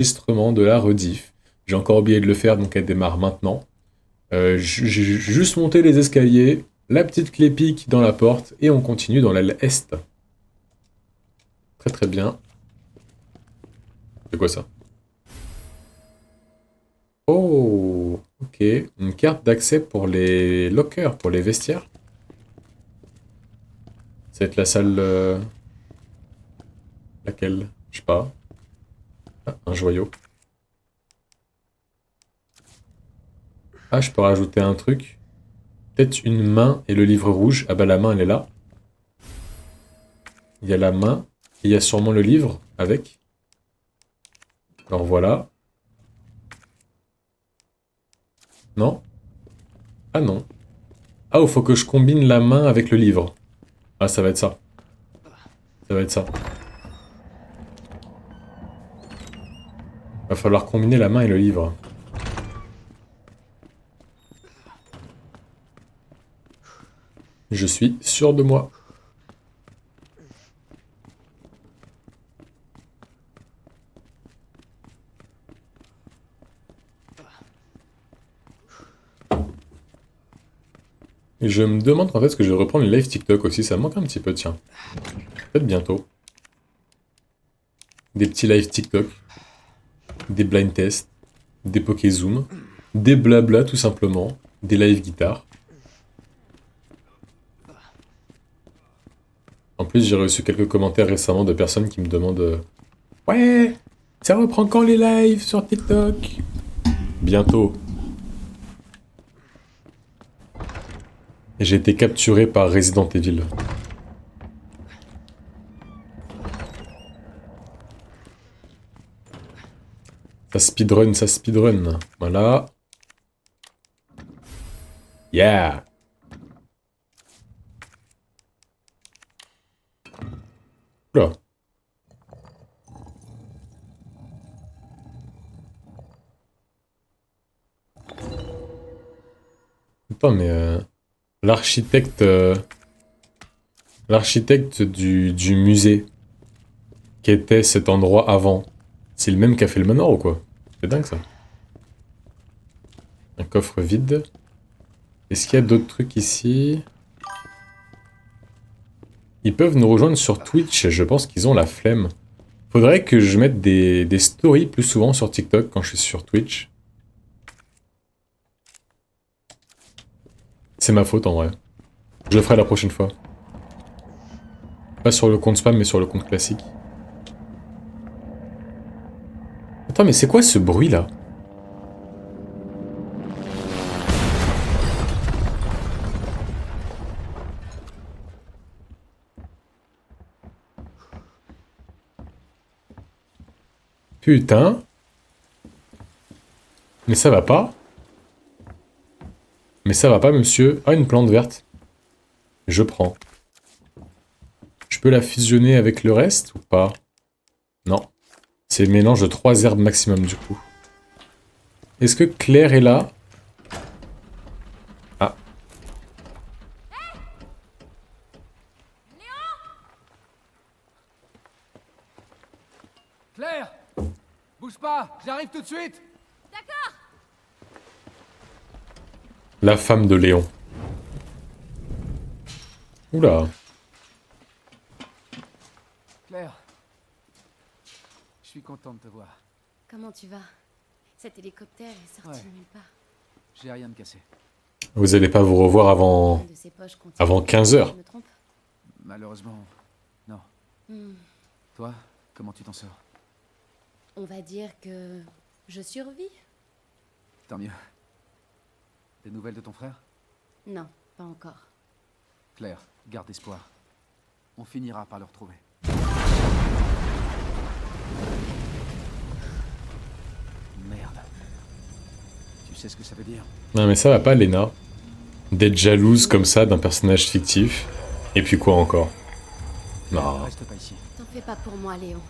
enregistrement de la rediff. J'ai encore oublié de le faire, donc elle démarre maintenant. J'ai juste monté les escaliers, la petite clé pique dans la porte, et on continue dans l'aile est. Très très bien. C'est quoi ça? Oh, ok. Une carte d'accès pour les lockers, pour les vestiaires. Ça va être la salle... laquelle? Je sais pas. Ah, un joyau. Ah, je peux rajouter un truc. Peut-être une main et le livre rouge. Ah bah la main, elle est là. Il y a la main. Et il y a sûrement le livre avec. Alors voilà. Non? Ah non. Ah, il faut que je combine la main avec le livre. Ah, ça va être ça. Ça va être ça. Va falloir combiner la main et le livre. Je suis sûr de moi. Et je me demande quand est-ce que je vais reprendre les live TikTok aussi, ça me manque un petit peu, tiens. Peut-être bientôt. Des petits live TikTok. Des blind tests. Des Pokézoom. Des blabla tout simplement. Des live guitare. En plus, j'ai reçu quelques commentaires récemment de personnes qui me demandent ouais, ça reprend quand les lives sur TikTok? Bientôt. Et j'ai été capturé par Resident Evil. Ça speedrun, ça speedrun. Voilà. Yeah! Oula. Attends, mais l'architecte l'architecte du musée qui était cet endroit avant, c'est le même qui a fait le manoir ou quoi? C'est dingue ça. Un coffre vide. Est-ce qu'il y a d'autres trucs ici? Ils peuvent nous rejoindre sur Twitch, je pense qu'ils ont la flemme. Faudrait que je mette des stories plus souvent sur TikTok quand je suis sur Twitch. C'est ma faute en vrai. Je le ferai la prochaine fois. Pas sur le compte spam, mais sur le compte classique. Attends, mais c'est quoi ce bruit là? Putain. Mais ça va pas? Mais ça va pas, monsieur? Ah, une plante verte. Je prends. Je peux la fusionner avec le reste ou pas? Non. C'est le mélange de 3 herbes maximum du coup. Est-ce que Claire est là? Ah. Claire! Bouge pas, j'arrive tout de suite! La femme de Léon. Oula. Claire, je suis content de te voir. Comment tu vas? Cet hélicoptère est sorti Ouais. de nulle part. J'ai rien de cassé. Vous allez pas vous revoir avant... Un de ses poches contient- avant 15 heures. Je me trompe? Malheureusement, non. Hmm. Toi, comment tu t'en sors? On va dire que je survis? Tant mieux. Des nouvelles de ton frère? Non, pas encore. Claire, garde espoir. On finira par le retrouver. Merde. Tu sais ce que ça veut dire? Non mais ça va pas, Lena. D'être jalouse comme ça d'un personnage fictif. Et puis quoi encore? Non. Reste pas ici. T'en fais pas pour moi, Léon.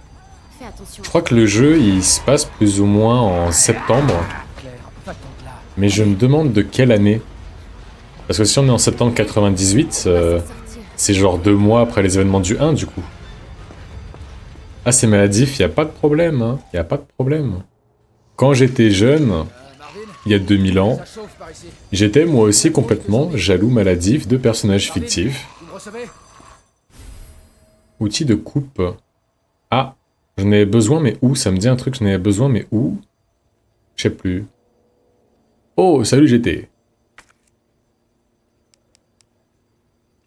Fais attention. Je crois que le jeu, il se passe plus ou moins en septembre. Claire, va-t'en de là. Mais je me demande de quelle année. Parce que si on est en septembre 98, On va s'en sortir. c'est genre 2 mois après les événements du 1 du coup. Ah, c'est maladif, y a pas de problème, hein. Y a pas de problème. Quand j'étais jeune, Marvin, il y a 2000 ans, ça chauffe par ici. j'étais moi aussi complètement jaloux maladif de personnages Marvin, fictifs. vous me recevez? Outil de coupe. Ah, j'en avais besoin, mais où? Ça me dit un truc, j'en avais besoin, mais où? Je sais plus. Oh, salut GT.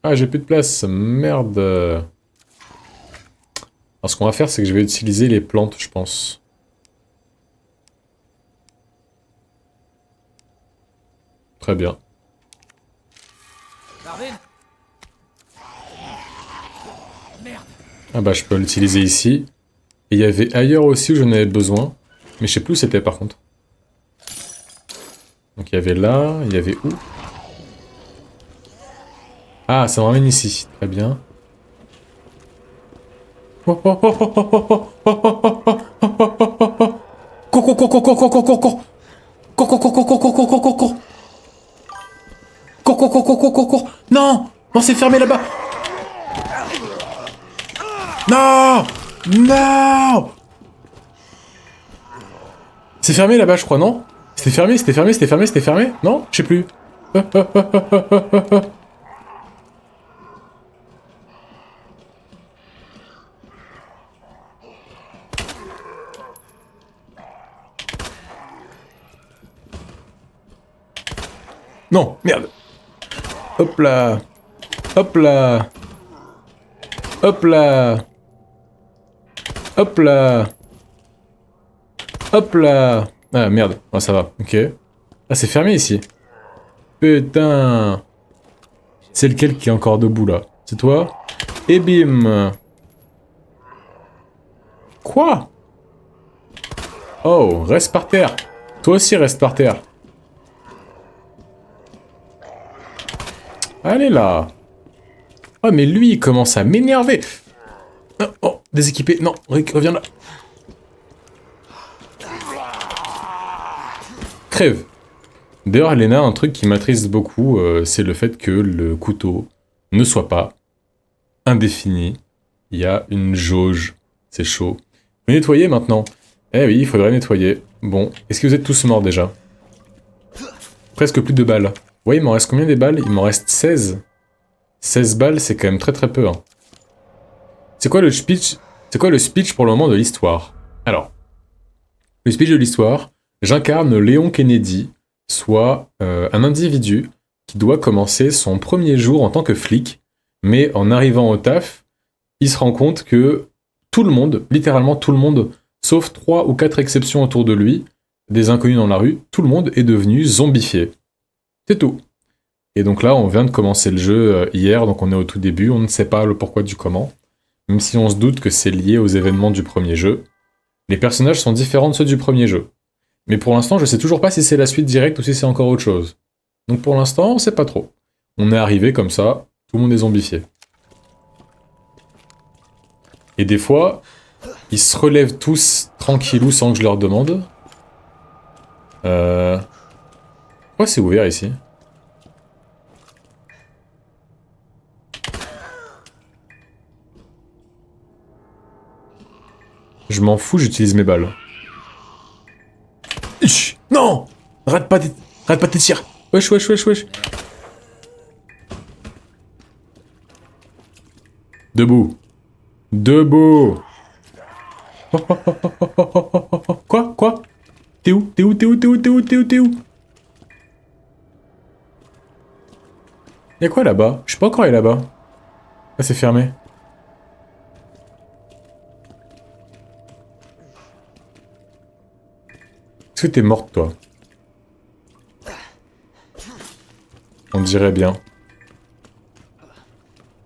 Ah, j'ai plus de place, merde. Alors, ce qu'on va faire, c'est que je vais utiliser les plantes, je pense. Très bien. Marvin? Merde. Ah bah, je peux l'utiliser ici. Et il y avait ailleurs aussi où j'en avais besoin. Mais je sais plus où c'était, par contre. Donc, il y avait là, il y avait où? Ah, ça me ramène ici. Très bien. Oh, oh, oh, oh, oh, oh, oh, oh, oh, oh, oh, oh, oh, oh, oh. Cours, cours, cours, cours, cours, cours, cours, cours, cours. Cours, cours, cours, cours, cours, cours, cours, cours, cours, cours. Cours, cours, cours, cours, cours, cours, cours. Non! Non, c'est fermé là-bas! Non! Non! C'est fermé là-bas, je crois, non? C'était fermé, c'était fermé, c'était fermé, c'était fermé? Non? Je sais plus. Non, merde. Hop là. Hop là. Hop là. Hop là. Hop là. Ah merde. Ah ça va. Ok. Ah c'est fermé ici. Putain. C'est lequel qui est encore debout là? C'est toi? Et bim. Quoi? Oh, reste par terre. Toi aussi reste par terre. Allez là. Oh mais lui il commence à m'énerver. Oh, oh, déséquipé. Non, reviens là. Crève. D'ailleurs, Elena, un truc qui m'attriste beaucoup, c'est le fait que le couteau ne soit pas indéfini. Il y a une jauge. C'est chaud. Vous nettoyez maintenant? Eh oui, il faudrait nettoyer. Bon, est-ce que vous êtes tous morts déjà? Presque plus de balles. Ouais, il m'en reste combien des balles? Il m'en reste 16. 16 balles, c'est quand même très très peu. Hein. C'est quoi le speech? C'est quoi le speech pour le moment de l'histoire? Alors, le speech de l'histoire, j'incarne Léon Kennedy, soit un individu qui doit commencer son premier jour en tant que flic, mais en arrivant au taf, il se rend compte que tout le monde, littéralement tout le monde, sauf 3 ou 4 exceptions autour de lui, des inconnus dans la rue, tout le monde est devenu zombifié. C'est tout. Et donc là, on vient de commencer le jeu hier, donc on est au tout début, on ne sait pas le pourquoi du comment, même si on se doute que c'est lié aux événements du premier jeu. Les personnages sont différents de ceux du premier jeu. Mais pour l'instant, je sais toujours pas si c'est la suite directe ou si c'est encore autre chose. Donc pour l'instant, on sait pas trop. On est arrivé comme ça, tout le monde est zombifié. Et des fois, ils se relèvent tous tranquillou sans que je leur demande. Pourquoi c'est ouvert ici? Je m'en fous, j'utilise mes balles. Chut, non! Rate pas tes tirs! Wesh, wesh, wesh, wesh! Debout! Debout! Quoi? Quoi? T'es où? T'es où? T'es où? T'es où? T'es où? T'es où? T'es où? Y'a quoi là-bas? Je suis pas encore allé là-bas. Ah, c'est fermé. Est-ce que t'es morte, toi? On dirait bien.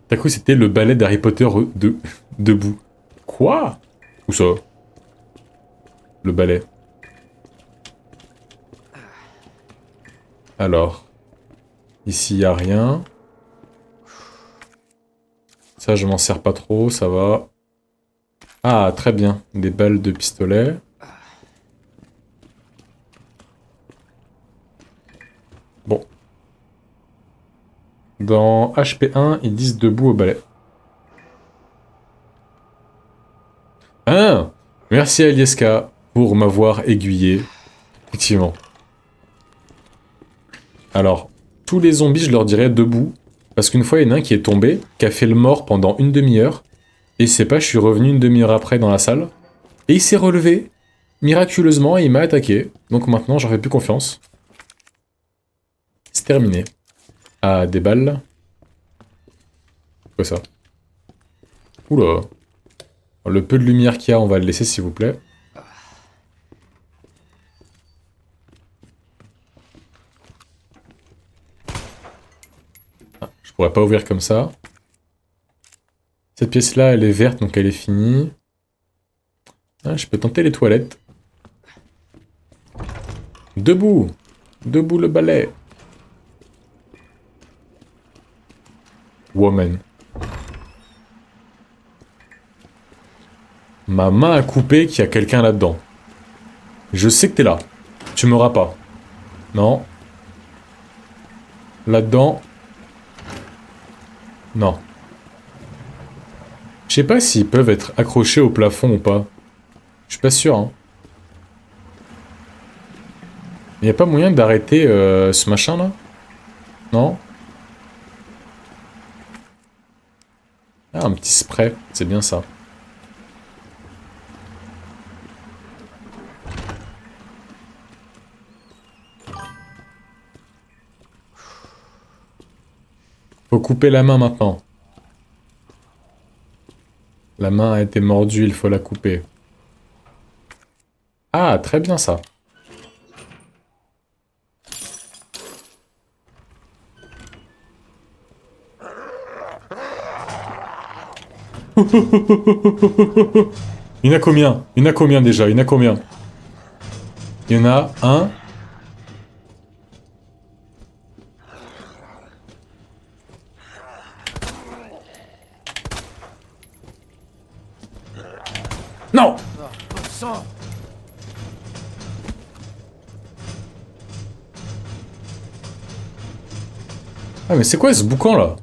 D'un coup, c'était le ballet d'Harry Potter debout. Quoi? Où ça? Le ballet. Alors. Ici, y a rien. Ça, je m'en sers pas trop, ça va. Ah, très bien. Des balles de pistolet. Bon. Dans HP1, ils disent debout au balai. Ah, Merci à Lieska pour m'avoir aiguillé. Effectivement. Alors, tous les zombies, je leur dirais debout. Parce qu'une fois, il y en a un qui est tombé, qui a fait le mort pendant une demi-heure. Et c'est pas, je suis revenu une demi-heure après dans la salle. Et il s'est relevé, miraculeusement, et il m'a attaqué. Donc maintenant, j'en fais plus confiance. C'est terminé. Ah, des balles. Quoi ça? Oula. Le peu de lumière qu'il y a, on va le laisser, s'il vous plaît. Ah, je pourrais pas ouvrir comme ça. Cette pièce-là, elle est verte, donc elle est finie. Ah, je peux tenter les toilettes. Debout! Debout le balai! Woman. Ma main a coupé qu'il y a quelqu'un là-dedans. Je sais que t'es là. Tu m'auras pas. Non. Là-dedans. Non. Je sais pas s'ils peuvent être accrochés au plafond ou pas. Je suis pas sûr, hein. Y a pas moyen d'arrêter ce machin là? Non? Ah, un petit spray, c'est bien ça. Faut couper la main maintenant. La main a été mordue, il faut la couper. Ah, très bien ça. Il y en a combien? Il y en a combien déjà? Il y en a combien? Il y en a un. Non! Ah mais c'est quoi ce boucan là?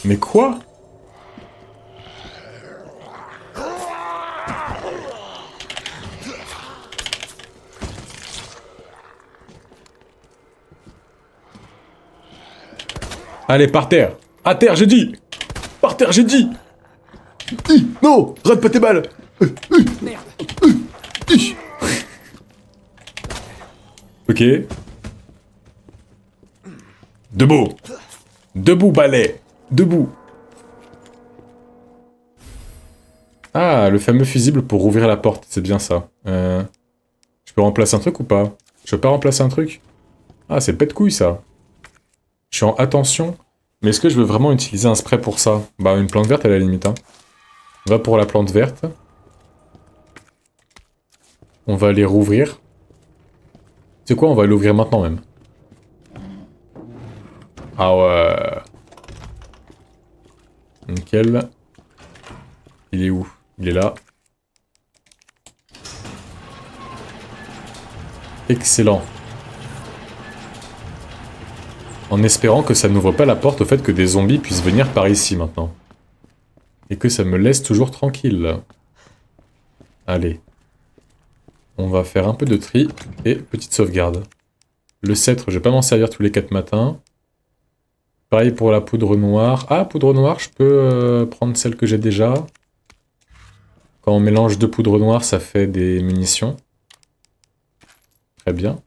Mais quoi? Allez, par terre! À terre, j'ai dit! Par terre, j'ai dit! Non! Rate pas tes balles! Merde. Ok. Debout! Debout, balai! Debout! Ah, le fameux fusible pour ouvrir la porte, c'est bien ça. Je peux remplacer un truc ou pas? Je peux pas remplacer un truc? Ah, c'est pète couille ça. Je suis en attention. Mais est-ce que je veux vraiment utiliser un spray pour ça? Bah, une plante verte à la limite, hein. On va pour la plante verte. On va les rouvrir. C'est quoi? On va l'ouvrir maintenant même. Ah ouais. Nickel. Il est où? Il est là. Excellent. En espérant que ça n'ouvre pas la porte au fait que des zombies puissent venir par ici maintenant. Et que ça me laisse toujours tranquille. Allez. On va faire un peu de tri et petite sauvegarde. Le cètre, je vais pas m'en servir tous les 4 matins. Pareil pour la poudre noire. Ah, poudre noire, je peux prendre celle que j'ai déjà. Quand on mélange deux poudres noires, ça fait des munitions. Très bien.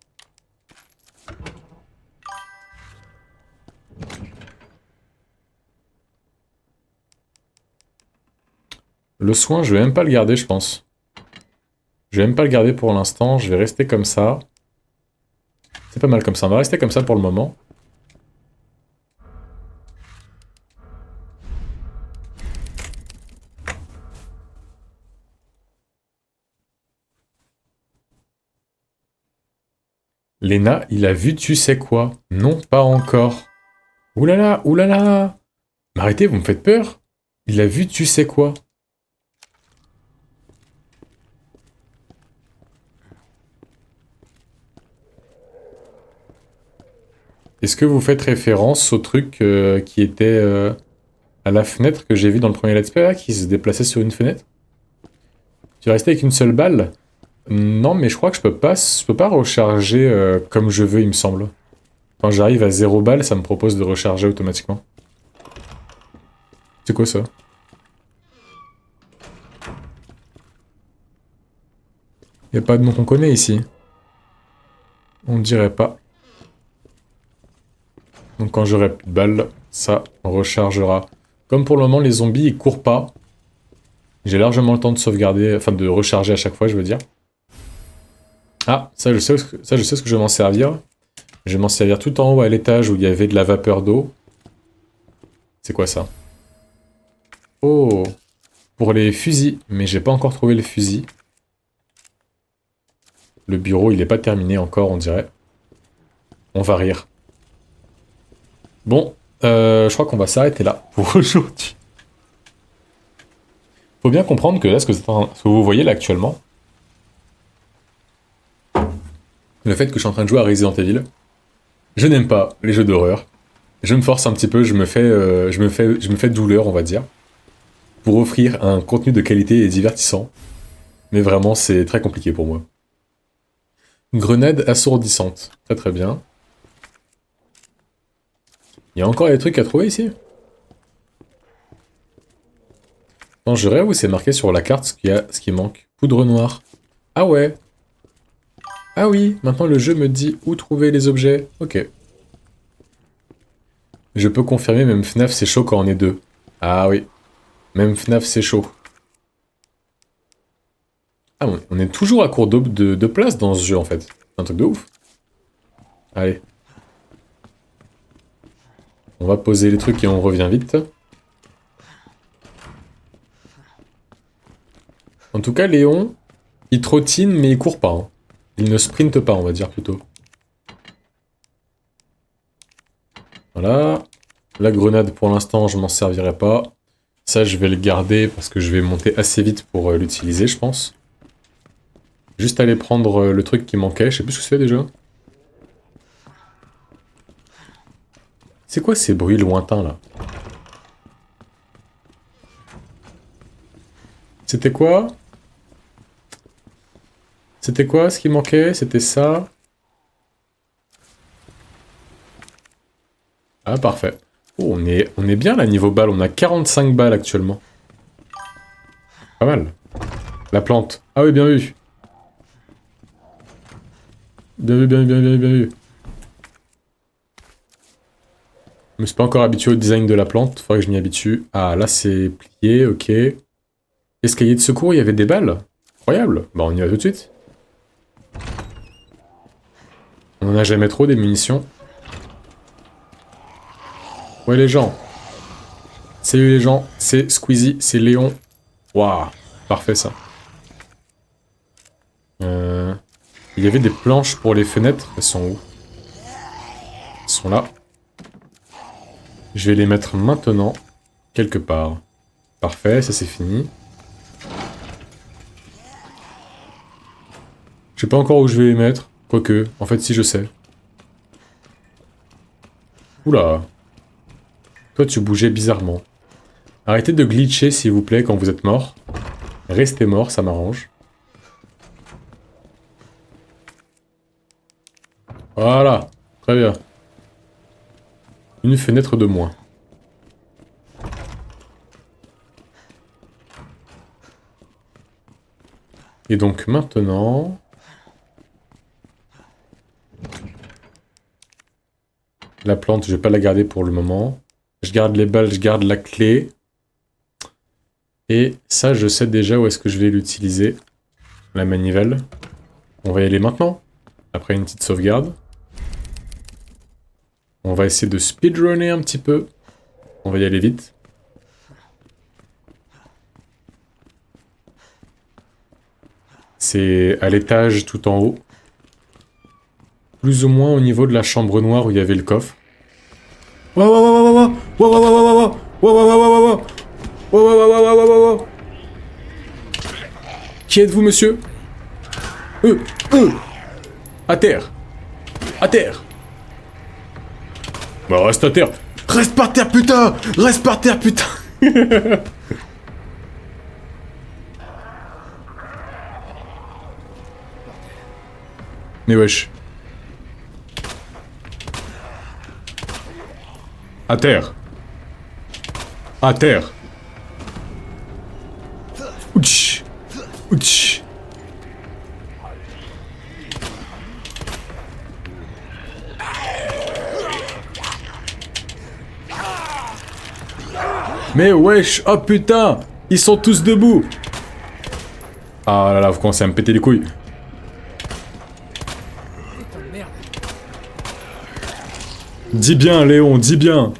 Le soin, je vais même pas le garder, je pense. Je vais même pas le garder pour l'instant, je vais rester comme ça. C'est pas mal comme ça, on va rester comme ça pour le moment. Léna, il a vu tu sais quoi? Non, pas encore. Oulala, oulala! Mais arrêtez, vous me faites peur. Il a vu tu sais quoi? Est-ce que vous faites référence au truc qui était À la fenêtre que j'ai vue dans le premier let's play, là, qui se déplaçait sur une fenêtre. Tu es resté avec une seule balle? Non, mais je crois que je peux pas recharger comme je veux, il me semble. Quand j'arrive à 0 balle, ça me propose de recharger automatiquement. C'est quoi ça? Y a pas de nom qu'on connaît ici. On dirait pas. Donc quand j'aurai plus de balles, ça rechargera. Comme pour le moment les zombies ils courent pas, j'ai largement le temps de sauvegarder, enfin de recharger à chaque fois je veux dire. Ah, ça je sais ce que je vais m'en servir. Je vais m'en servir tout en haut à l'étage où il y avait de la vapeur d'eau. C'est quoi ça? Oh, pour les fusils, mais j'ai pas encore trouvé le fusil. Le bureau il est pas terminé encore on dirait. On va rire. Bon, je crois qu'on va s'arrêter là pour aujourd'hui. Faut bien comprendre que là, ce que vous voyez là actuellement, le fait que je suis en train de jouer à Resident Evil, je n'aime pas les jeux d'horreur. Je me force un petit peu, je me fais douleur, on va dire, pour offrir un contenu de qualité et divertissant. Mais vraiment, c'est très compliqué pour moi. Grenade assourdissante, très très bien. Il y a encore des trucs à trouver ici? Non, je rêve où c'est marqué sur la carte ce qui manque. Poudre noire. Ah ouais. Ah oui, maintenant le jeu me dit où trouver les objets. Ok. Je peux confirmer, même FNAF c'est chaud quand on est deux. Ah oui. Même FNAF c'est chaud. Ah bon, on est toujours à court de place dans ce jeu en fait. C'est un truc de ouf. Allez. On va poser les trucs et on revient vite. En tout cas, Léon, il trottine mais il court pas. Hein. Il ne sprinte pas, on va dire plutôt. Voilà. La grenade, pour l'instant, je m'en servirai pas. Ça, je vais le garder parce que je vais monter assez vite pour l'utiliser, je pense. Juste aller prendre le truc qui manquait. Je sais plus ce que c'est déjà. C'est quoi ces bruits lointains, là? C'était quoi? C'était quoi ce qui manquait? C'était ça? Ah, parfait. Oh, on est bien là, niveau balles. On a 45 balles actuellement. Pas mal. La plante. Ah oui, bien vu. Bien vu, bien vu, bien vu, bien vu. Je me suis pas encore habitué au design de la plante. Faudrait que je m'y habitue. Ah, là, c'est plié, ok. Escalier de secours, il y avait des balles. Incroyable. Bah, on y va tout de suite. On en a jamais trop, des munitions. Ouais, les gens. Salut les gens, c'est Squeezie, c'est Léon. Waouh, parfait ça. Il y avait des planches pour les fenêtres. Elles sont où? Elles sont là. Je vais les mettre maintenant, quelque part. Parfait, ça c'est fini. Je sais pas encore où je vais les mettre. Quoique, en fait si je sais. Oula. Toi tu bougeais bizarrement. Arrêtez de glitcher s'il vous plaît quand vous êtes mort. Restez mort, ça m'arrange. Voilà, très bien. Une fenêtre de moins. Et donc maintenant... La plante, je vais pas la garder pour le moment. Je garde les balles, je garde la clé. Et ça, je sais déjà où est-ce que je vais l'utiliser. La manivelle. On va y aller maintenant. Après une petite sauvegarde. On va essayer de speedrunner un petit peu. On va y aller vite. C'est à l'étage tout en haut. Plus ou moins au niveau de la chambre noire où il y avait le coffre. Qui êtes-vous, monsieur? À terre. À terre. Bah, reste à terre. Reste par terre, putain! Reste par terre, putain! Mais wesh. À terre. À terre. Ouch. Ouch. Mais wesh, oh putain, ils sont tous debout. Ah là là, vous commencez à me péter les couilles. Dis bien, Léon, dis bien.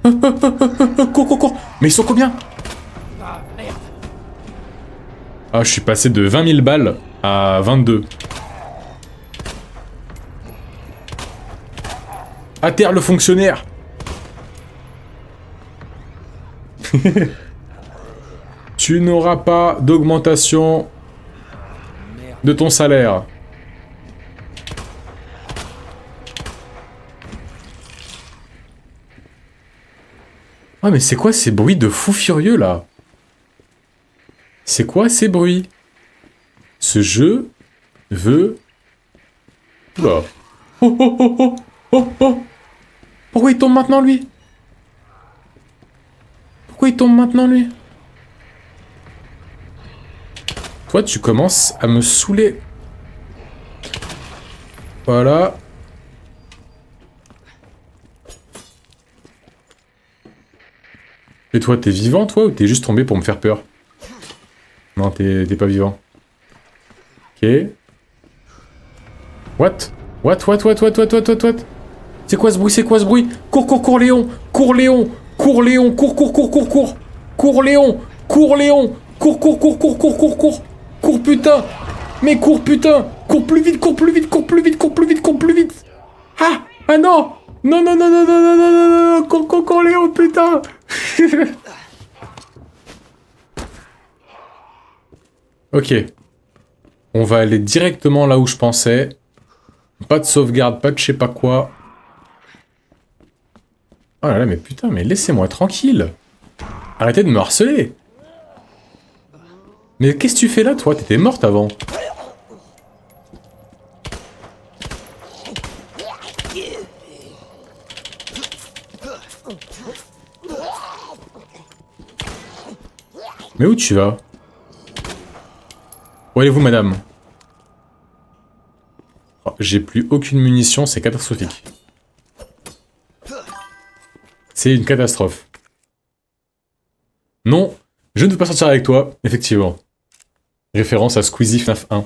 Cours, cours, cours. Mais ils sont combien? Ah, je suis passé de 20 000 balles à 22. À terre, le fonctionnaire. Tu n'auras pas d'augmentation de ton salaire. Ah mais c'est quoi ces bruits de fou furieux là? C'est quoi ces bruits? Ce jeu veut... Oula. Oh oh oh oh oh oh. Pourquoi il tombe maintenant lui? Pourquoi il tombe maintenant lui? Toi tu commences à me saouler. Voilà. Et toi, t'es vivant, toi, ou t'es juste tombé pour me faire peur? Non, t'es pas vivant. Ok. What? What? C'est quoi ce bruit? C'est quoi ce bruit? Cours, cours, cours, Léon! Cours, Léon! Cours, Léon! Cours, cours, cours, cours, cours! Cours, Léon! Cours, Léon! Cours, cours, cours, cours, cours, cours, cours! Cours, putain! Mais cours, putain! Cours plus vite, cours plus vite, cours plus vite, cours plus vite, cours plus vite! Ah! Ah non! Non, non, non, non, non, non, non, non, non! Cours, cours, cours, Léon, putain! Ok. On va aller directement là où je pensais. Pas de sauvegarde, pas de je sais pas quoi. Oh là là, mais putain, mais laissez-moi tranquille. Arrêtez de me harceler. Mais qu'est-ce que tu fais là, toi? T'étais morte avant. Mais où tu vas? Où allez-vous, madame? Oh, j'ai plus aucune munition, c'est catastrophique. C'est une catastrophe. Non, je ne veux pas sortir avec toi, effectivement. Référence à Squeezie FNAF 1.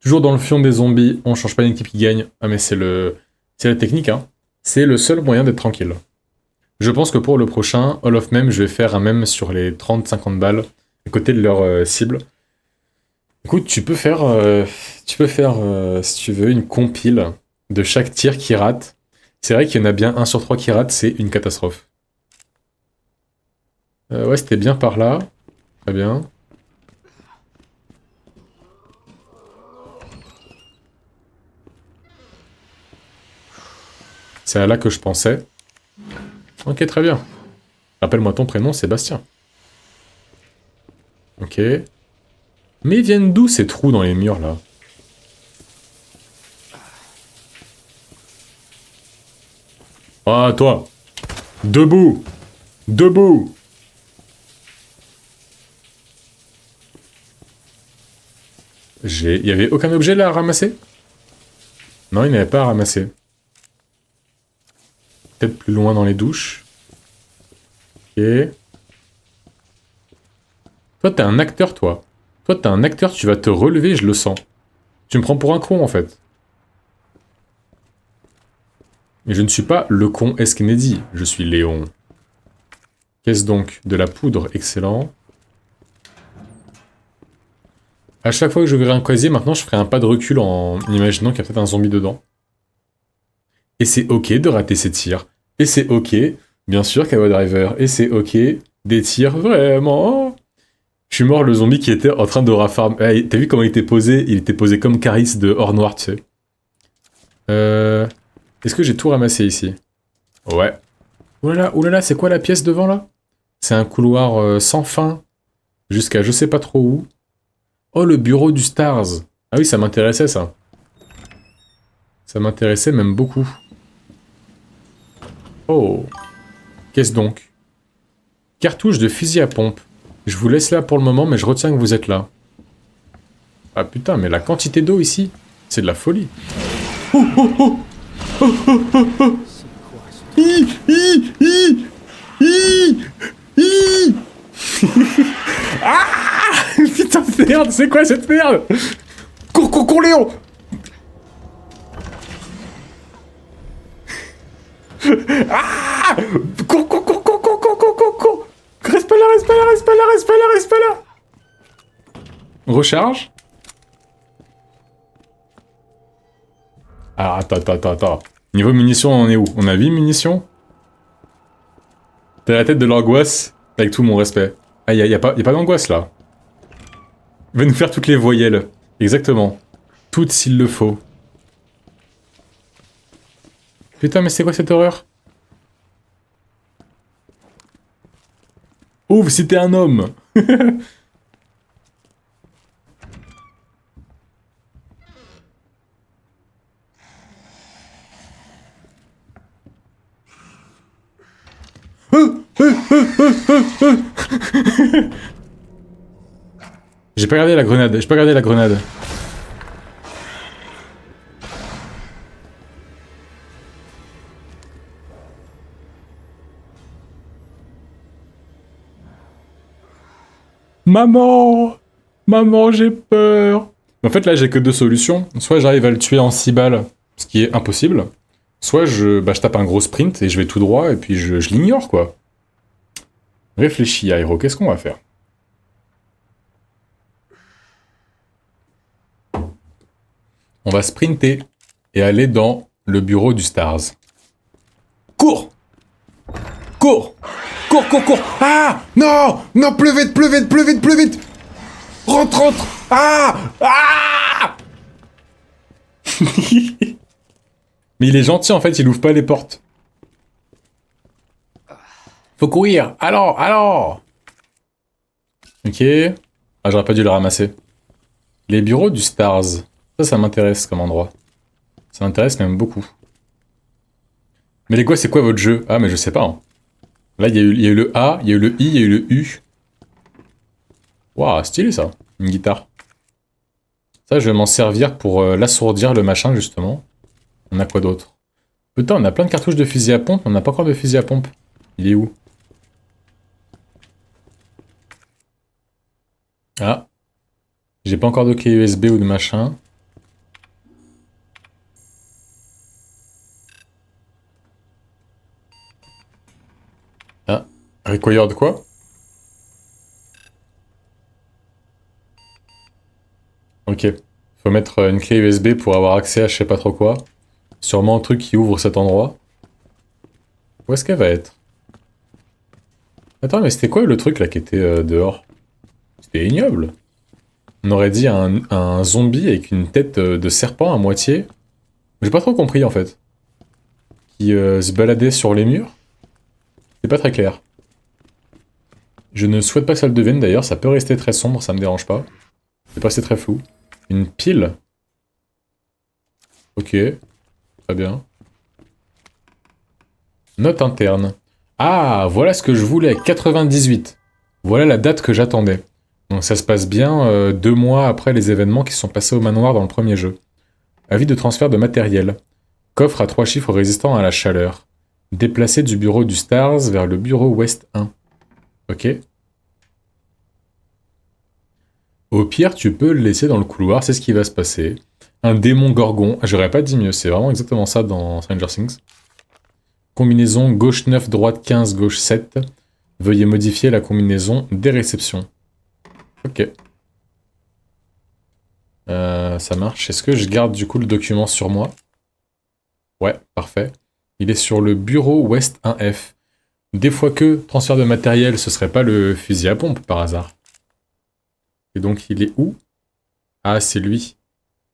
Toujours dans le fion des zombies, on change pas une équipe qui gagne. Ah mais c'est la technique, hein. C'est le seul moyen d'être tranquille. Je pense que pour le prochain Hall of Meme, je vais faire un meme sur les 30-50 balles à côté de leur cible. Écoute, tu peux faire, si tu veux, une compile de chaque tir qui rate. C'est vrai qu'il y en a bien 1 sur 3 qui rate, c'est une catastrophe. Ouais, c'était bien par là. Très bien. C'est à là que je pensais. Ok, très bien. Rappelle-moi ton prénom, Sébastien. Ok. Mais ils viennent d'où ces trous dans les murs, là? Ah, toi! Debout! Debout! Il y avait aucun objet là à ramasser? Non, il n'y avait pas à ramasser. Peut-être plus loin dans les douches. Ok. Toi, t'es un acteur, toi. Toi, t'es un acteur, tu vas te relever, je le sens. Tu me prends pour un con, en fait. Mais je ne suis pas le con Esquenédi, je suis Léon. Qu'est-ce donc? De la poudre, excellent. À chaque fois que je verrai un casier, maintenant, je ferai un pas de recul en imaginant qu'il y a peut-être un zombie dedans. Et c'est ok de rater ses tirs. Et c'est ok, bien sûr, Kawa Driver. Et c'est ok, des tirs, vraiment. Je suis mort, le zombie qui était en train de rafarm. T'as vu comment il était posé? Il était posé comme Caris de Hors Noir, tu sais. Est-ce que j'ai tout ramassé ici? Ouais. Oulala, c'est quoi la pièce devant là? C'est un couloir sans fin, jusqu'à je sais pas trop où. Oh, le bureau du Stars. Ah oui, ça m'intéressait ça. Ça m'intéressait même beaucoup. Oh. Qu'est-ce donc? Cartouche de fusil à pompe. Je vous laisse là pour le moment, mais je retiens que vous êtes là. Ah putain, mais la quantité d'eau ici, c'est de la folie. Oh, oh, oh. Oh, oh, oh, oh. Hi, hi, hi, hi, hi. Ah. Putain de merde, c'est quoi cette merde? Cours, Léon. Ah. Cours. Reste pas là. Recharge. Alors, attends. Niveau munitions, on en est où? On a 8 munitions? T'as la tête de l'angoisse, avec tout mon respect. Ah, y a pas d'angoisse, là. Il va nous faire toutes les voyelles. Exactement. Toutes s'il le faut. Putain, mais c'est quoi cette horreur? Ouvre si t'es un homme. J'ai pas regardé la grenade. Maman, j'ai peur. En fait, là, j'ai que deux solutions. Soit j'arrive à le tuer en 6 balles, ce qui est impossible. Soit je tape un gros sprint et je vais tout droit et puis je l'ignore, quoi. Réfléchis, Airo, qu'est-ce qu'on va faire? On va sprinter et aller dans le bureau du Stars. Cours! Ah! Non, plus vite! Rentre! Ah! Mais il est gentil, en fait, il ouvre pas les portes. Faut courir! Alors! Ok. Ah, j'aurais pas dû le ramasser. Les bureaux du Stars. Ça m'intéresse comme endroit. Ça m'intéresse même beaucoup. Mais les gars, c'est quoi votre jeu? Ah, mais je sais pas. Hein. Là, il y a eu le A, il y a eu le I, il y a eu le U. Waouh, stylé ça. Une guitare. Ça, je vais m'en servir pour l'assourdir, le machin, justement. On a quoi d'autre? Putain, on a plein de cartouches de fusil à pompe. On n'a pas encore de fusil à pompe. Il est où? Ah. J'ai pas encore de clé USB ou de machin. Ah. Required quoi? Ok. Faut mettre une clé USB pour avoir accès à je sais pas trop quoi. Sûrement un truc qui ouvre cet endroit. Où est-ce qu'elle va être? Attends, mais c'était quoi le truc là qui était dehors? C'était ignoble. On aurait dit un zombie avec une tête de serpent à moitié. J'ai pas trop compris en fait. Qui se baladait sur les murs. C'est pas très clair. Je ne souhaite pas que ça le devienne d'ailleurs, ça peut rester très sombre, ça me dérange pas. C'est pas, c'est très flou. Une pile. Ok. Très bien. Note interne. Ah, voilà ce que je voulais, 98. Voilà la date que j'attendais. Donc ça se passe bien 2 mois après les événements qui se sont passés au manoir dans le premier jeu. Avis de transfert de matériel. Coffre à 3 chiffres résistant à la chaleur. Déplacé du bureau du Stars vers le bureau Ouest 1. Ok. Au pire, tu peux le laisser dans le couloir, c'est ce qui va se passer. Un démon gorgon, j'aurais pas dit mieux, c'est vraiment exactement ça dans Stranger Things. Combinaison gauche 9, droite 15, gauche 7. Veuillez modifier la combinaison des réceptions. Ok. Ça marche. Est-ce que je garde du coup le document sur moi? Ouais, parfait. Il est sur le bureau Ouest 1F. Des fois que transfert de matériel, ce serait pas le fusil à pompe par hasard. Et donc il est où? Ah, c'est lui.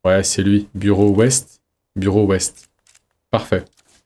Ouais, c'est lui. Bureau Ouest. Bureau Ouest. Parfait.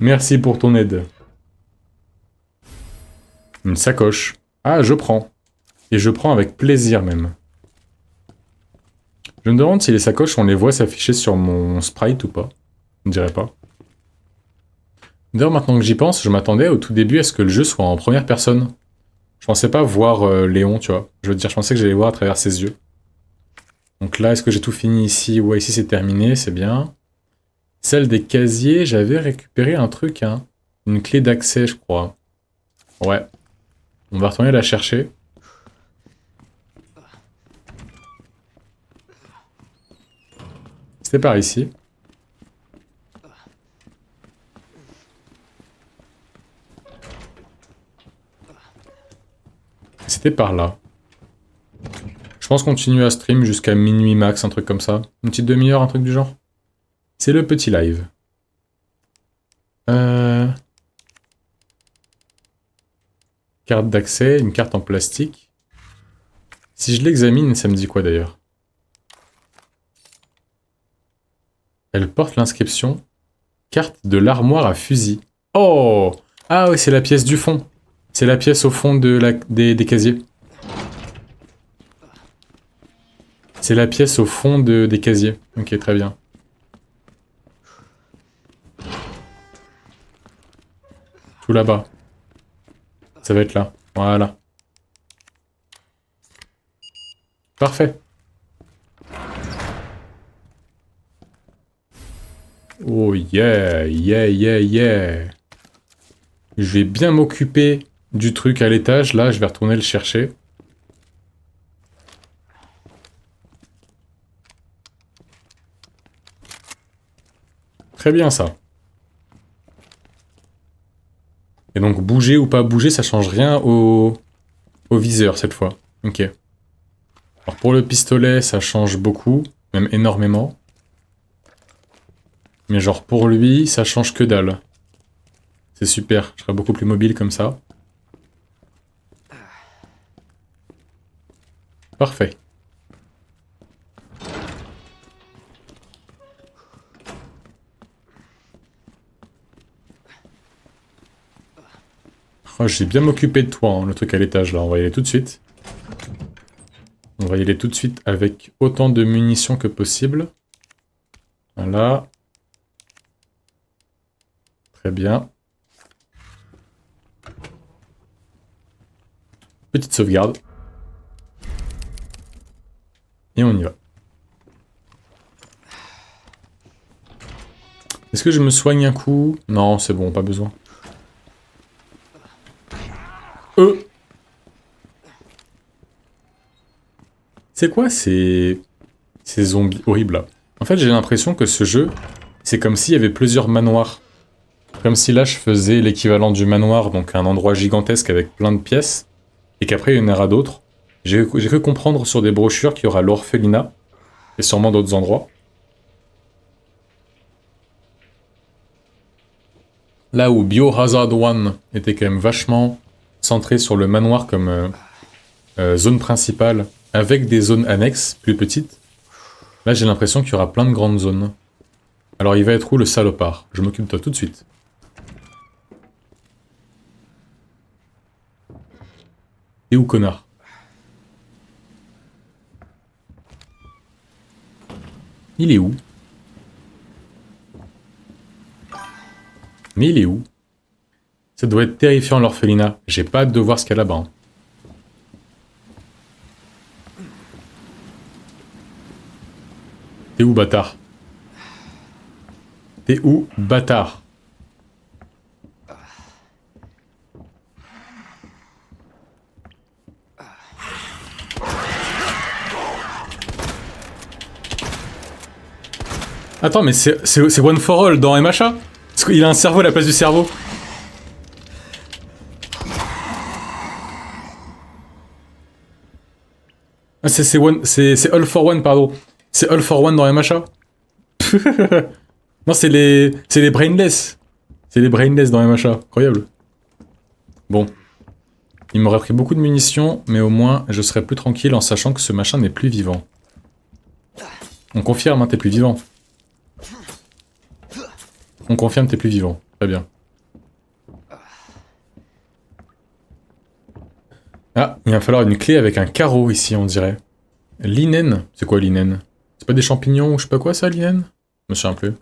Merci pour ton aide. Une sacoche. Ah, je prends. Et je prends avec plaisir même. Je me demande si les sacoches, on les voit s'afficher sur mon sprite ou pas. Je ne dirais pas. D'ailleurs, maintenant que j'y pense, je m'attendais au tout début à ce que le jeu soit en première personne. Je pensais pas voir Léon, tu vois. Je veux dire, je pensais que j'allais voir à travers ses yeux. Donc là, est-ce que j'ai tout fini ici? Ouais, ici c'est terminé, c'est bien. Celle des casiers, j'avais récupéré un truc, hein. Une clé d'accès, je crois. Ouais. On va retourner la chercher. C'était par ici. C'était par là. Je pense continuer à stream jusqu'à minuit max, un truc comme ça. Une petite demi-heure, un truc du genre. C'est le petit live. Carte d'accès, une carte en plastique. Si je l'examine, ça me dit quoi d'ailleurs? Elle porte l'inscription carte de l'armoire à fusil. Oh! Ah oui, c'est la pièce du fond. C'est la pièce au fond des casiers. C'est la pièce au fond des casiers. Ok, très bien. Tout là-bas. Ça va être là. Voilà. Parfait. Oh yeah, yeah, yeah, yeah. Je vais bien m'occuper du truc à l'étage. Là, je vais retourner le chercher. Très bien ça. Et donc bouger ou pas bouger, ça change rien au viseur cette fois. Ok. Alors pour le pistolet, ça change beaucoup, même énormément. Mais genre pour lui, ça change que dalle. C'est super, je serai beaucoup plus mobile comme ça. Parfait. Oh, j'ai bien m'occupé de toi, hein, le truc à l'étage là, on va y aller tout de suite. On va y aller tout de suite avec autant de munitions que possible. Voilà. Très bien. Petite sauvegarde. Et on y va. Est-ce que je me soigne un coup? Non, c'est bon, pas besoin. C'est quoi ces zombies horribles là? En fait, j'ai l'impression que ce jeu, c'est comme s'il y avait plusieurs manoirs. Comme si là, je faisais l'équivalent du manoir, donc un endroit gigantesque avec plein de pièces, et qu'après, il y en aura d'autres. J'ai cru comprendre sur des brochures qu'il y aura l'orphelinat, et sûrement d'autres endroits. Là où Biohazard 1 était quand même vachement centré sur le manoir comme zone principale, avec des zones annexes, plus petites, là j'ai l'impression qu'il y aura plein de grandes zones. Alors il va être où le salopard? Je m'occupe de toi tout de suite. Et où, connard? Il est où? Mais il est où? Ça doit être terrifiant l'orphelinat. J'ai pas hâte de voir ce qu'il y a là-bas. Hein. T'es où, bâtard? T'es où, bâtard? Attends, mais c'est One for All dans MHA? Parce qu'il a un cerveau à la place du cerveau. Ah, c'est All for One, pardon. C'est All for One dans MHA. Non, c'est les Brainless. C'est les Brainless dans MHA. Incroyable. Bon. Il m'aurait pris beaucoup de munitions, mais au moins, je serais plus tranquille en sachant que ce machin n'est plus vivant. On confirme, hein, t'es plus vivant. On confirme, t'es plus vivant. Très bien. Ah, il va falloir une clé avec un carreau ici, on dirait. Linen. C'est quoi linen? C'est pas des champignons ou je sais pas quoi ça, linen? Je me souviens plus.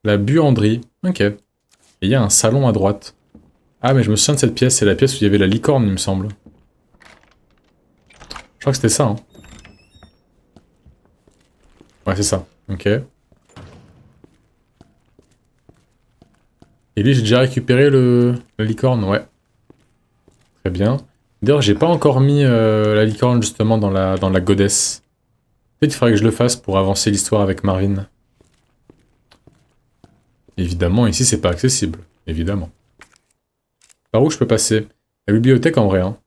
La buanderie. Ok. Et il y a un salon à droite. Ah, mais je me souviens de cette pièce. C'est la pièce où il y avait la licorne, il me semble. Je crois que c'était ça, hein. Ouais, c'est ça. Ok. Et lui, j'ai déjà récupéré la licorne, ouais. Très bien. D'ailleurs, j'ai pas encore mis la licorne, justement, dans la goddess. Peut-être qu'il faudrait que je le fasse pour avancer l'histoire avec Marvin. Évidemment, ici, c'est pas accessible. Évidemment. Par où je peux passer? La bibliothèque, en vrai, hein.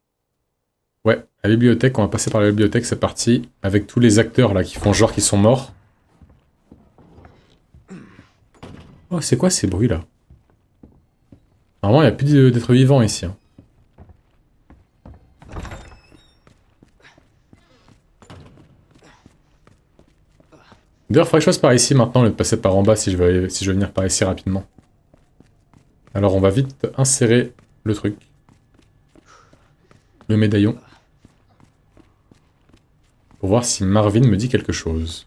Ouais, la bibliothèque, on va passer par la bibliothèque, c'est parti. Avec tous les acteurs, là, qui font genre qu'ils sont morts. Oh, c'est quoi ces bruits-là? Normalement, il n'y a plus d'êtres vivants, ici, hein. D'ailleurs, il faudrait que je passe par ici maintenant, au lieu de passer par en bas si je veux venir par ici rapidement. Alors, on va vite insérer le truc. Le médaillon. Pour voir si Marvin me dit quelque chose.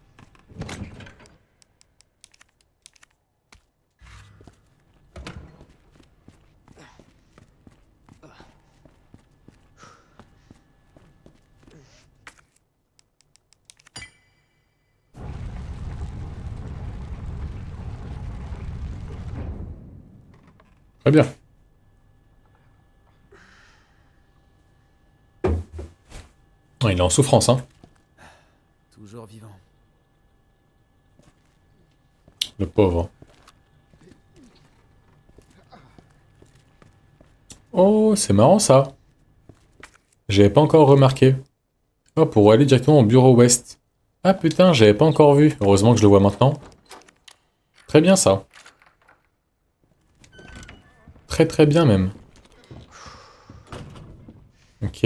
Très bien. Oh, il est en souffrance, hein. Toujours vivant. Le pauvre. Oh, c'est marrant ça. J'avais pas encore remarqué. Oh, pour aller directement au bureau ouest. Ah putain, j'avais pas encore vu. Heureusement que je le vois maintenant. Très bien ça. Très très bien même. Ok.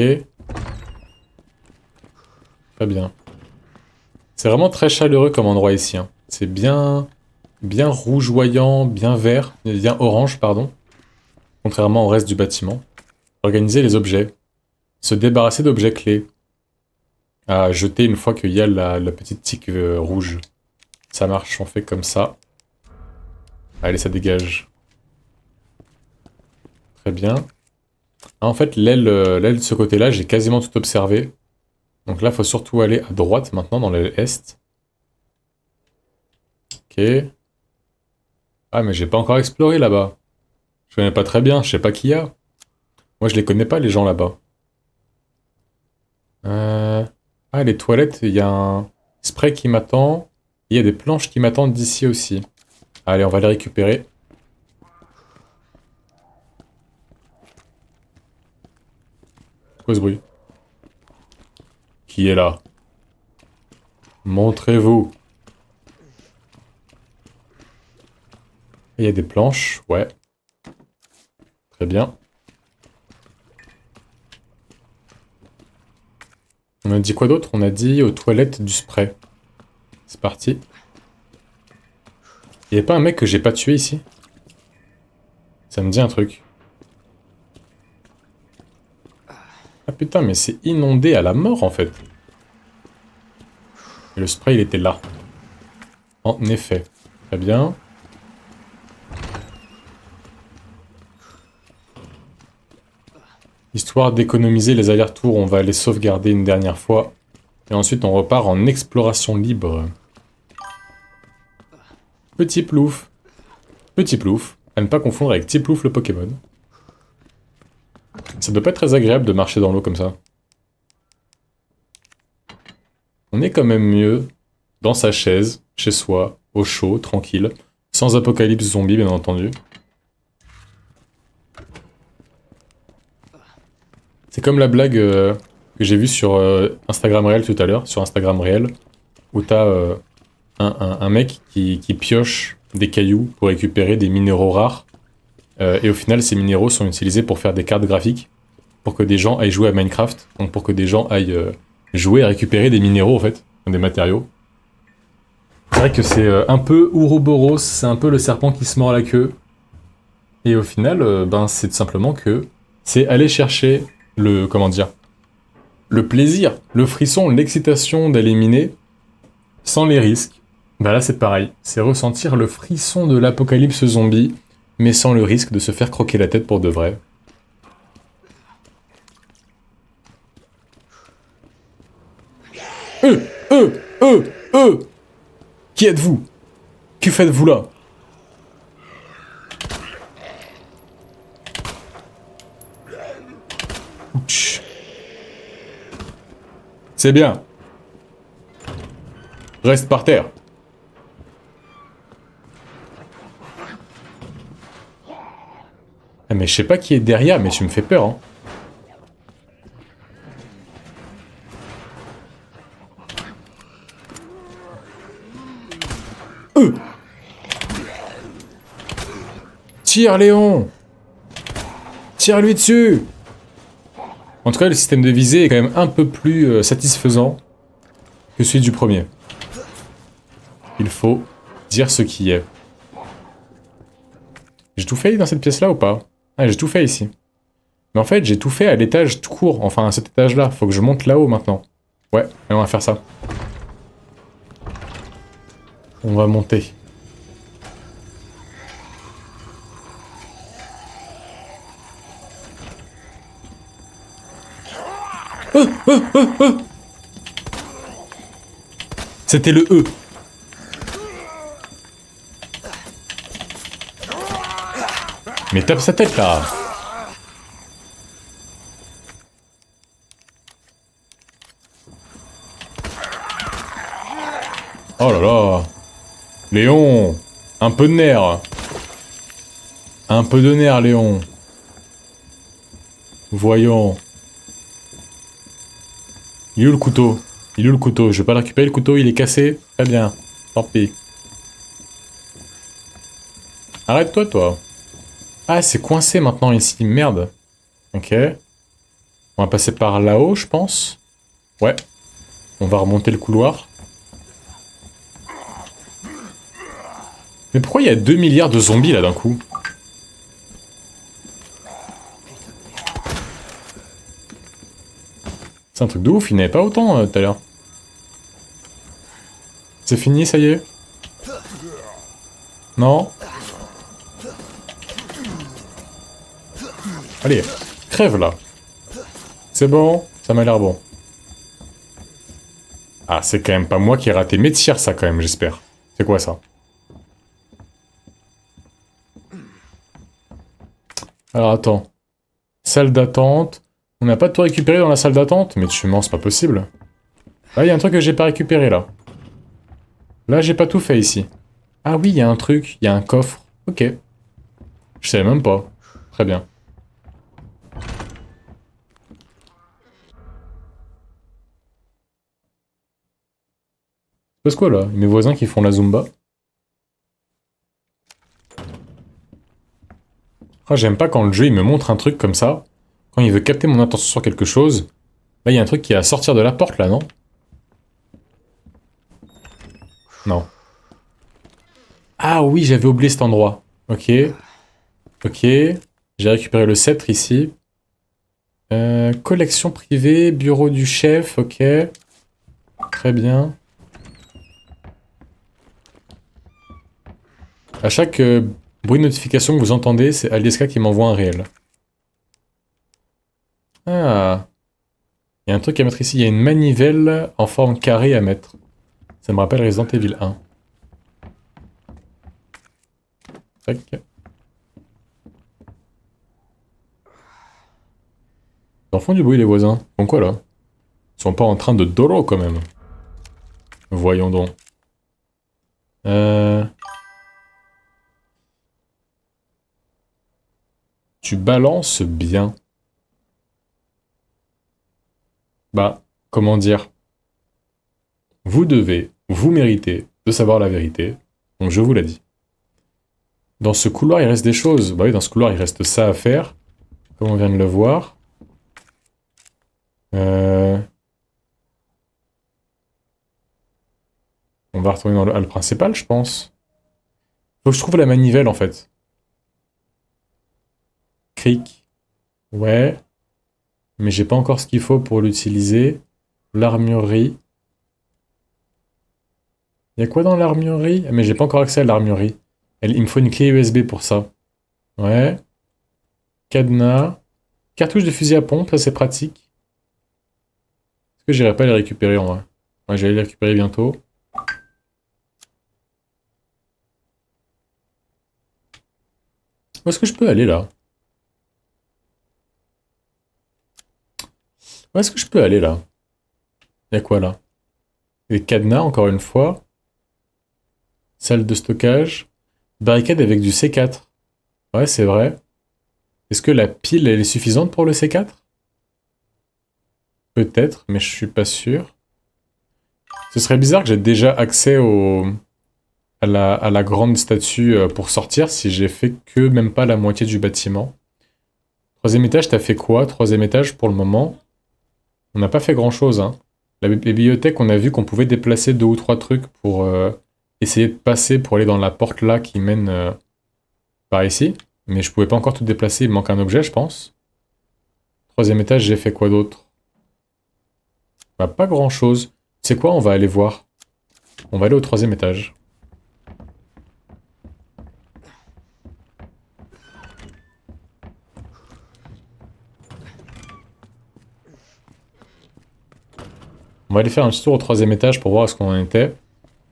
Très bien. C'est vraiment très chaleureux comme endroit ici, hein. C'est bien rougeoyant, bien vert, bien orange, pardon. Contrairement au reste du bâtiment. Organiser les objets. Se débarrasser d'objets clés. À jeter une fois qu'il y a la petite tique rouge. Ça marche, on fait comme ça. Allez, ça dégage. Très bien. Ah, en fait, l'aile de ce côté-là, j'ai quasiment tout observé. Donc là, il faut surtout aller à droite maintenant, dans l'aile est. Ok. Ah, mais j'ai pas encore exploré là-bas. Je connais pas très bien, je sais pas qui y a. Moi, je les connais pas, les gens là-bas. Ah, les toilettes, il y a un spray qui m'attend. Il y a des planches qui m'attendent d'ici aussi. Allez, on va les récupérer. Quoi ce bruit? Qui est là? Montrez-vous. Il y a des planches, ouais. Très bien. On a dit quoi d'autre? On a dit aux toilettes du spray. C'est parti. Il y a pas un mec que j'ai pas tué ici? Ça me dit un truc. Ah putain, mais c'est inondé à la mort en fait. Et le spray il était là. En effet. Très bien. Histoire d'économiser les allers-retours, on va les sauvegarder une dernière fois. Et ensuite on repart en exploration libre. Petit plouf. Petit plouf. À ne pas confondre avec Tiplouf le Pokémon. Ça doit pas être très agréable de marcher dans l'eau comme ça. On est quand même mieux dans sa chaise, chez soi, au chaud, tranquille, sans apocalypse zombie bien entendu. C'est comme la blague que j'ai vue sur Instagram Réel tout à l'heure, sur Instagram Réel, où t'as un mec qui pioche des cailloux pour récupérer des minéraux rares. Et au final, ces minéraux sont utilisés pour faire des cartes graphiques, pour que des gens aillent jouer à Minecraft, donc pour que des gens aillent jouer à récupérer des minéraux en fait, des matériaux. C'est vrai que c'est un peu Ouroboros, c'est un peu le serpent qui se mord la queue. Et au final, ben, c'est tout simplement que c'est aller chercher le, comment dire, le plaisir, le frisson, l'excitation d'éliminer sans les risques. Bah là, c'est pareil. C'est ressentir le frisson de l'apocalypse zombie, mais sans le risque de se faire croquer la tête pour de vrai. Euh, euh, euh Qui êtes-vous? Que faites-vous là? Ouch. C'est bien. Reste par terre. Ah mais je sais pas qui est derrière, mais tu me fais peur, hein. Tire, Léon! Tire-lui dessus! En tout cas, le système de visée est quand même un peu plus satisfaisant que celui du premier. Il faut dire ce qui est. J'ai tout fait dans cette pièce-là ou pas? Ah, j'ai tout fait ici. Mais en fait, j'ai tout fait à l'étage tout court. Enfin, à cet étage-là. Faut que je monte là-haut maintenant. Ouais, et on va faire ça. On va monter. C'était le E. Mais tape sa tête là. Oh là là. Léon. Un peu de nerfs. Un peu de nerfs, Léon. Voyons. Il est où le couteau? Il est où le couteau? Je vais pas le récupérer le couteau, il est cassé? Très bien. Tant pis. Arrête-toi, toi. Ah, c'est coincé maintenant ici. Merde. Ok. On va passer par là-haut, je pense. Ouais. On va remonter le couloir. Mais pourquoi il y a 2 milliards de zombies là d'un coup? C'est un truc de ouf, il n'y en avait pas autant tout à l'heure. C'est fini, ça y est? Non? Allez, crève là. C'est bon? Ça m'a l'air bon. Ah, c'est quand même pas moi qui ai raté mes tirs, ça, quand même, j'espère. C'est quoi, ça? Alors, attends. Salle d'attente. On n'a pas tout récupéré dans la salle d'attente? Mais tu mens, c'est pas possible. Là, il y a un truc que j'ai pas récupéré, là. Là, j'ai pas tout fait, ici. Ah oui, il y a un truc. Il y a un coffre. Ok. Je savais même pas. Très bien. C'est quoi, là? Mes voisins qui font la Zumba? Ah, j'aime pas quand le jeu, il me montre un truc comme ça. Quand il veut capter mon attention sur quelque chose. Là, il y a un truc qui est à sortir de la porte, là, non? Non. Ah oui, j'avais oublié cet endroit. Ok. Ok. J'ai récupéré le sceptre ici. Collection privée, bureau du chef, ok. Très bien. À chaque bruit de notification que vous entendez, c'est Alieska qui m'envoie un réel. Ah. Il y a un truc à mettre ici. Il y a une manivelle en forme carrée à mettre. Ça me rappelle Resident Evil 1. Tac. Ils en font du bruit, les voisins. Ils font quoi, là? Ils sont pas en train de dolo, quand même. Voyons donc. Tu balances bien. Bah, comment dire? Vous méritez de savoir la vérité. Donc je vous l'ai dit. Dans ce couloir, il reste des choses. Bah oui, dans ce couloir, il reste ça à faire. Comme on vient de le voir. On va retourner dans le hall principal, je pense. Faut que je trouve la manivelle, en fait. cric. Ouais. Mais j'ai pas encore ce qu'il faut pour l'utiliser. L'armurerie. Il y a quoi dans l'armurerie? Ah, mais j'ai pas encore accès à l'armurerie. Il me faut une clé USB pour ça. Ouais. Cadenas. Cartouche de fusil à pompe, ça c'est pratique. Est-ce que j'irai pas les récupérer en vrai? Ouais, j'allais les récupérer bientôt. Où est-ce que je peux aller là? Où est-ce que je peux aller là? Il y a quoi là? Des cadenas, encore une fois. Salle de stockage. Barricade avec du C4. Ouais, c'est vrai. Est-ce que la pile, elle est suffisante pour le C4? Peut-être, mais je suis pas sûr. Ce serait bizarre que j'ai déjà accès à la grande statue pour sortir si j'ai fait que même pas la moitié du bâtiment. Troisième étage, t'as fait quoi? Troisième étage, pour le moment, on n'a pas fait grand-chose, hein. La bibliothèque, on a vu qu'on pouvait déplacer 2 ou 3 trucs pour essayer de passer pour aller dans la porte là qui mène par ici. Mais je pouvais pas encore tout déplacer, il me manque un objet, je pense. Troisième étage, j'ai fait quoi d'autre? Bah, pas grand-chose. Tu sais quoi, on va aller voir. On va aller au troisième étage. On va aller faire un petit tour au troisième étage pour voir où ce qu'on en était.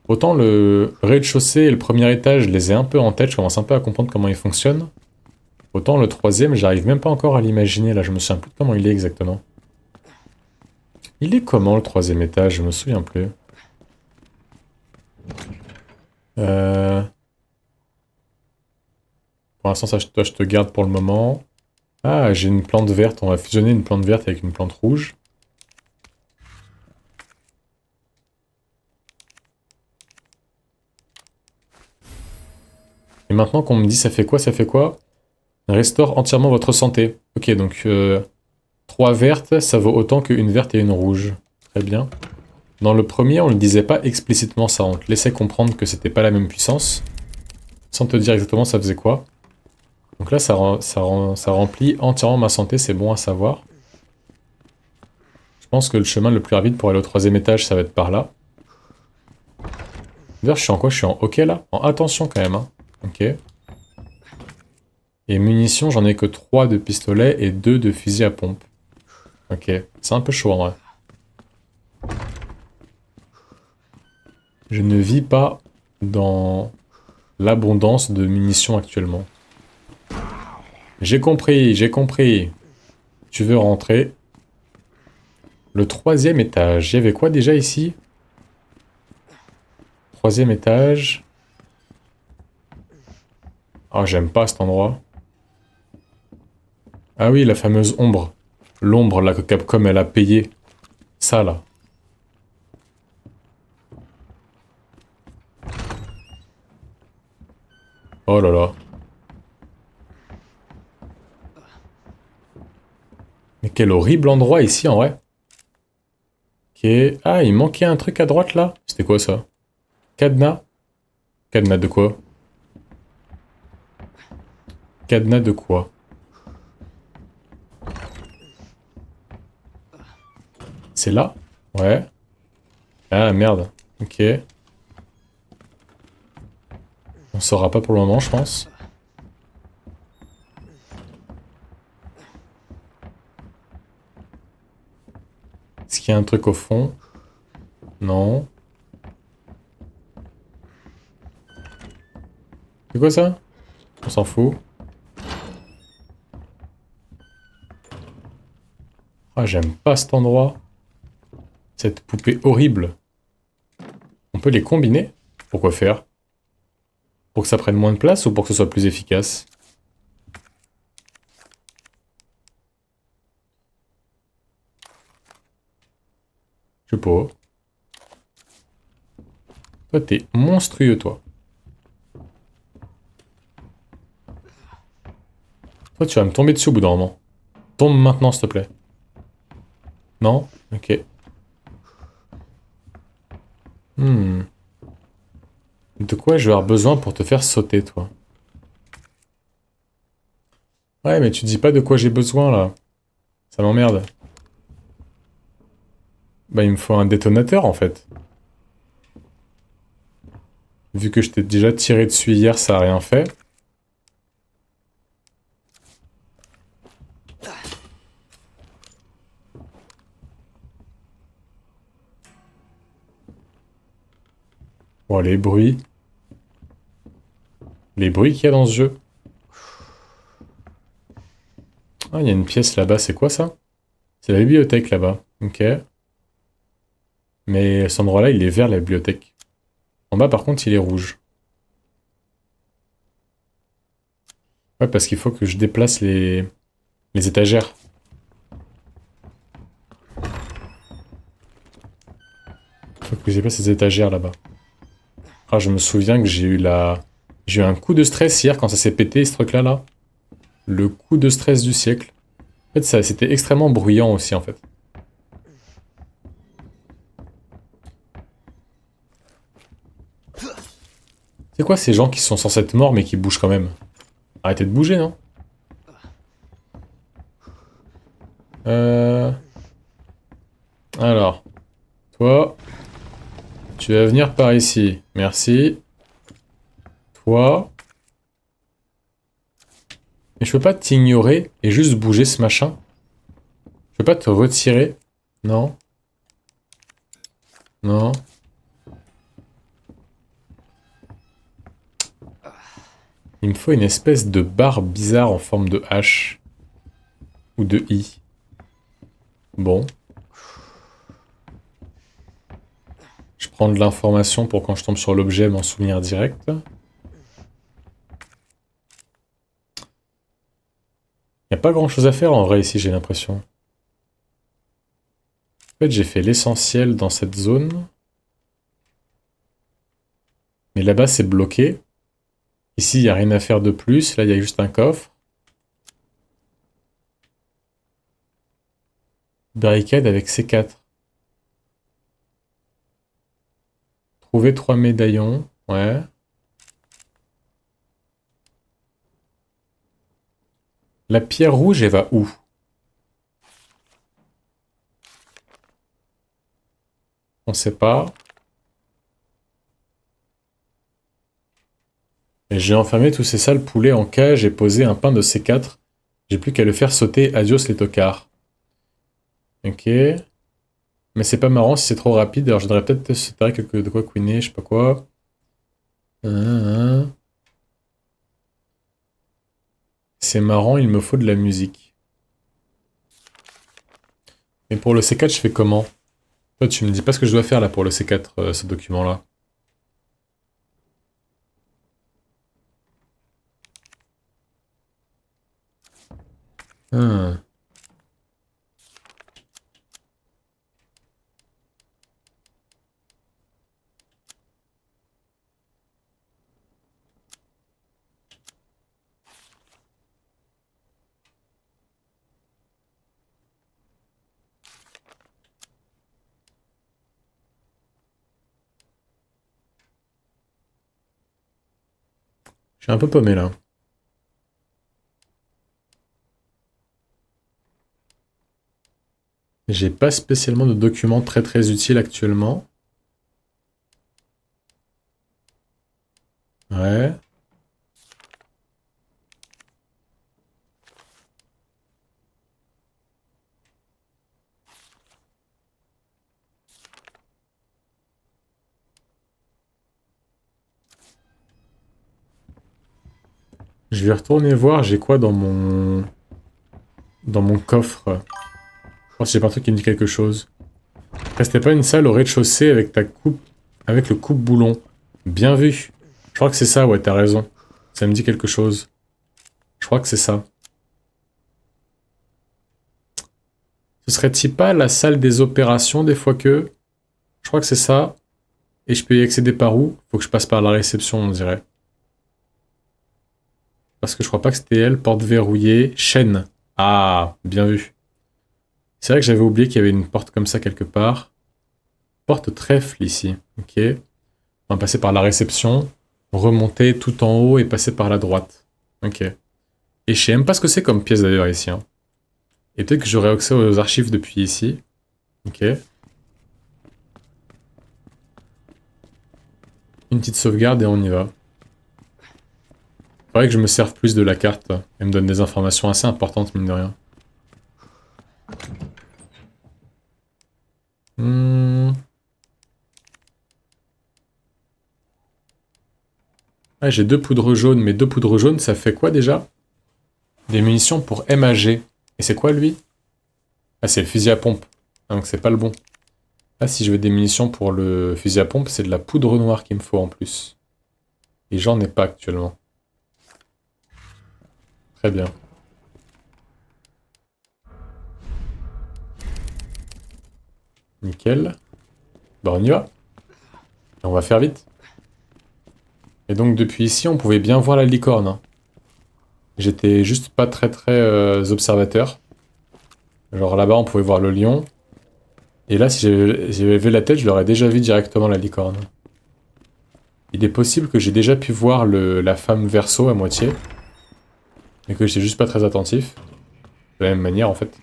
Autant le rez-de-chaussée et le premier étage, je les ai un peu en tête, je commence un peu à comprendre comment ils fonctionnent. Autant le troisième, j'arrive même pas encore à l'imaginer, là, je me souviens plus de comment il est exactement. Il est comment le troisième étage? Je me souviens plus. Pour l'instant, ça, toi, je te garde pour le moment. Ah, j'ai une plante verte, on va fusionner une plante verte avec une plante rouge. Et maintenant qu'on me dit ça fait quoi, ça fait quoi? Restaure entièrement votre santé. Ok, donc 3 vertes, ça vaut autant qu'une verte et une rouge. Très bien. Dans le premier, on ne disait pas explicitement ça, on te laissait comprendre que c'était pas la même puissance, sans te dire exactement ça faisait quoi. Donc là, ça remplit entièrement ma santé, c'est bon à savoir. Je pense que le chemin le plus rapide pour aller au troisième étage, ça va être par là. D'ailleurs, je suis en quoi? Je suis en OK là? En attention quand même, hein. Ok. Et munitions, j'en ai que 3 de pistolet et 2 de fusil à pompe. Ok, c'est un peu chaud en vrai. Je ne vis pas dans l'abondance de munitions actuellement. J'ai compris, j'ai compris. Tu veux rentrer. Le troisième étage. Il y avait quoi déjà ici? Troisième étage. Ah, j'aime pas cet endroit. Ah oui, la fameuse ombre. L'ombre là que Capcom elle a payé. Ça là. Oh là là. Mais quel horrible endroit ici en vrai. Ok. Ah, il manquait un truc à droite là. C'était quoi ça? Cadenas? Cadenas de quoi? Cadenas de quoi? C'est là? Ouais. Ah merde. Ok. On saura pas pour le moment, je pense. Est-ce qu'il y a un truc au fond? Non. C'est quoi ça? On s'en fout. Ah, j'aime pas cet endroit. Cette poupée horrible. On peut les combiner? Pourquoi faire? Pour que ça prenne moins de place ou pour que ce soit plus efficace? Je sais pas. Toi, t'es monstrueux, toi. Toi, tu vas me tomber dessus au bout d'un moment. Tombe maintenant, s'il te plaît. Non? Ok. De quoi je vais avoir besoin pour te faire sauter, toi? Ouais, mais tu dis pas de quoi j'ai besoin, là. Ça m'emmerde. Bah, il me faut un détonateur, en fait. Vu que je t'ai déjà tiré dessus hier, ça a rien fait. Bon, les bruits. Les bruits qu'il y a dans ce jeu. Ah, il y a une pièce là-bas, c'est quoi ça? C'est la bibliothèque là-bas. Ok. Mais cet endroit-là, il est vert, la bibliothèque. En bas, par contre, il est rouge. Ouais, parce qu'il faut que je déplace les étagères. Faut que je déplace les étagères là-bas. Ah, je me souviens que j'ai eu un coup de stress hier quand ça s'est pété, ce truc-là, là. Le coup de stress du siècle. En fait, ça, c'était extrêmement bruyant aussi, en fait. C'est quoi ces gens qui sont censés être morts mais qui bougent quand même? Arrêtez de bouger, non? Alors, toi, tu vas venir par ici. Merci. Toi. Mais je peux pas t'ignorer et juste bouger ce machin? Je peux pas te retirer? Non? Non? Il me faut une espèce de barre bizarre en forme de H. Ou de I. Bon. Je prends de l'information pour quand je tombe sur l'objet m'en souvenir direct. Y a pas grand chose à faire en vrai ici, j'ai l'impression. En fait, j'ai fait l'essentiel dans cette zone. Mais là-bas, c'est bloqué. Ici, il n'y a rien à faire de plus. Là, il y a juste un coffre. Barricade avec C4. Trouver 3 médaillons. Ouais. La pierre rouge, elle va où? On sait pas. Et j'ai enfermé tous ces sales poulets en cage et posé un pain de C4. J'ai plus qu'à le faire sauter. Adios les tocards. Ok. Mais c'est pas marrant si c'est trop rapide. Alors je devrais peut-être séparer quelque de quoi couiner, je sais pas quoi. C'est marrant, il me faut de la musique. Mais pour le C4, je fais comment? Toi, tu me dis pas ce que je dois faire là pour le C4, ce document-là. Hmm. Je suis un peu paumé là. J'ai pas spécialement de documents très utiles actuellement. Ouais. Je vais retourner voir, j'ai quoi dans mon... Dans mon coffre. Oh, si j'ai pas un truc qui me dit quelque chose. Restait pas une salle au rez-de-chaussée avec ta coupe... Avec le coupe-boulon. Bien vu. Je crois que c'est ça, ouais, t'as raison. Ça me dit quelque chose. Je crois que c'est ça. Ce serait-il pas la salle des opérations des fois que... Je crois que c'est ça. Et je peux y accéder par où? Faut que je passe par la réception, on dirait. Parce que je crois pas que c'était elle. Porte verrouillée. Chaîne. Ah, bien vu. C'est vrai que j'avais oublié qu'il y avait une porte comme ça quelque part. Porte trèfle ici. Ok. On va passer par la réception. Remonter tout en haut et passer par la droite. Ok. Et je sais même pas ce que c'est comme pièce d'ailleurs ici. Hein. Et peut-être que j'aurai accès aux archives depuis ici. Ok. Une petite sauvegarde et on y va. Faudrait que je me serve plus de la carte. Elle me donne des informations assez importantes, mine de rien. Ah, j'ai 2 poudres jaunes, mais 2 poudres jaunes, ça fait quoi déjà? Des munitions pour MAG. Et c'est quoi lui? Ah, c'est le fusil à pompe. Ah, donc c'est pas le bon. Ah, si je veux des munitions pour le fusil à pompe, c'est de la poudre noire qu'il me faut en plus. Et j'en ai pas actuellement. Très bien. Nickel. Bah on y va. Et on va faire vite. Et donc depuis ici, on pouvait bien voir la licorne. Hein. J'étais juste pas très observateur. Genre là-bas, on pouvait voir le lion. Et là, si j'avais levé la tête, je l'aurais déjà vu directement la licorne. Il est possible que j'ai déjà pu voir la femme verso à moitié. Mais que j'étais juste pas très attentif. De la même manière, en fait.